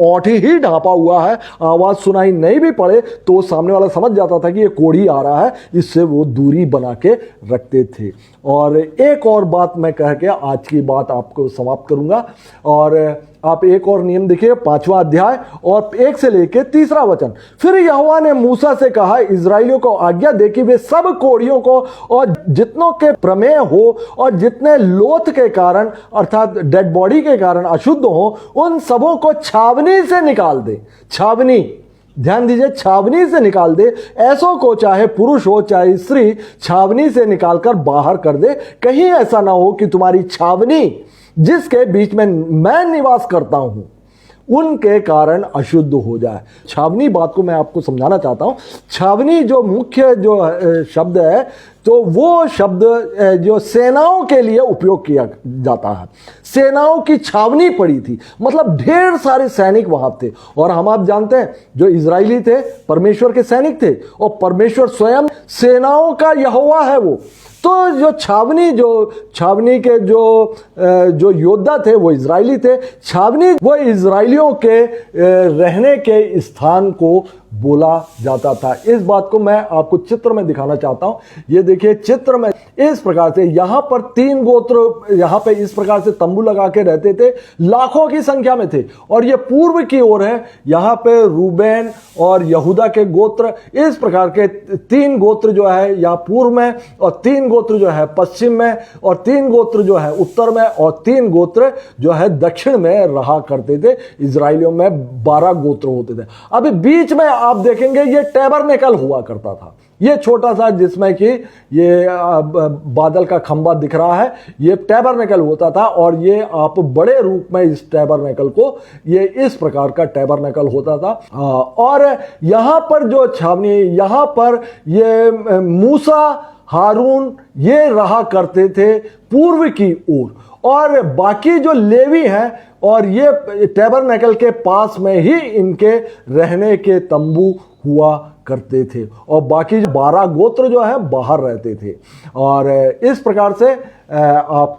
ओंठ ही ढांपा हुआ है, आवाज सुनाई नहीं भी पड़े तो सामने वाला समझ जाता था कि ये कोढ़ी आ रहा है, इससे वो दूरी बना के रखते थे। और एक और बात मैं कह के आज की बात आपको समाप्त करूंगा, और आप एक और नियम देखिए, 5वां अध्याय और 1 से लेकर 3रा वचन। फिर यहोवा ने मूसा से कहा, इजराइलियों को आज्ञा दे कि वे सब कोढ़ियों को और जितनों के प्रमेय हो और जितने लोथ के कारण अर्थात डेड बॉडी के कारण अशुद्ध हो, उन सबों को छावनी से निकाल दे। छावनी, ध्यान दीजिए, छावनी से निकाल दे। ऐसों को चाहे पुरुष हो चाहे स्त्री, छावनी से निकालकर बाहर कर दे। कहीं ऐसा ना हो कि तुम्हारी छावनी जिसके बीच में मैं निवास करता हूं उनके कारण अशुद्ध हो जाए। छावनी बात को मैं आपको समझाना चाहता हूं। छावनी जो मुख्य जो शब्द है, तो वो शब्द जो सेनाओं के लिए उपयोग किया जाता है। सेनाओं की छावनी पड़ी थी, मतलब ढेर सारे सैनिक वहां थे। और हम आप जानते हैं जो इजरायली थे परमेश्वर के सैनिक थे, और परमेश्वर स्वयं सेनाओं का यहोवा है वो। तो जो छावनी के जो योद्धा थे वो इजरायली थे। छावनी वो इजरायलियों के रहने के स्थान को बोला जाता था। इस बात को मैं आपको चित्र में दिखाना चाहता हूं। ये देखिए चित्र में इस प्रकार से, यहां पर 3 गोत्र यहां पे इस प्रकार से तंबू लगा के रहते थे, लाखों की संख्या में थे। और ये पूर्व की ओर है, यहां पे रूबेन और यहूदा के गोत्र, इस प्रकार के 3 गोत्र जो है यहाँ पूर्व में, और 3 गोत्र जो है पश्चिम में, और 3 गोत्र जो है उत्तर में, और 3 गोत्र जो है दक्षिण में रहा करते थे। इजराइलियों में 12 गोत्र होते थे। अभी बीच में आप देखेंगे ये टैबरनेकल हुआ करता था, ये छोटा सा जिसमें कि ये बादल का खंबा दिख रहा है, ये टैबरनेकल होता था। और ये आप बड़े रूप में इस टैबरनेकल को, ये इस प्रकार का टैबरनेकल होता था। और यहां पर जो छावनी, यहां पर ये मूसा हारून ये रहा करते थे पूर्व की ओर, और बाकी जो लेवी हैं और ये टैबरनेकल के पास में ही इनके रहने के तंबू हुआ करते थे, और बाकी 12 गोत्र जो है बाहर रहते थे। और इस प्रकार से आप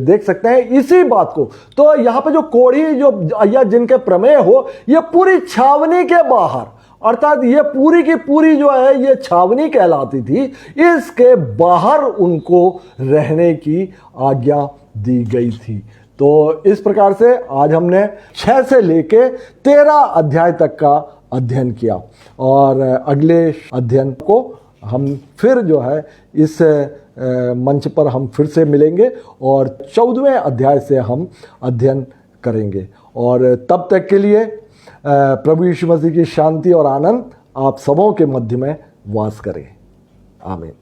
देख सकते हैं इसी बात को। तो यहाँ पे जो कोढ़ी जो या जिनके प्रमेय हो, ये पूरी छावनी के बाहर, अर्थात ये पूरी की पूरी जो है ये छावनी कहलाती थी, इसके बाहर उनको रहने की आज्ञा दी गई थी। तो इस प्रकार से आज हमने 6 से लेके 13 अध्याय तक का अध्ययन किया, और अगले अध्ययन को हम फिर जो है इस मंच पर हम फिर से मिलेंगे और 14वें अध्याय से हम अध्ययन करेंगे। और तब तक के लिए प्रभु यीशु मसीह की शांति और आनंद आप सबों के मध्य में वास करे। आमीन।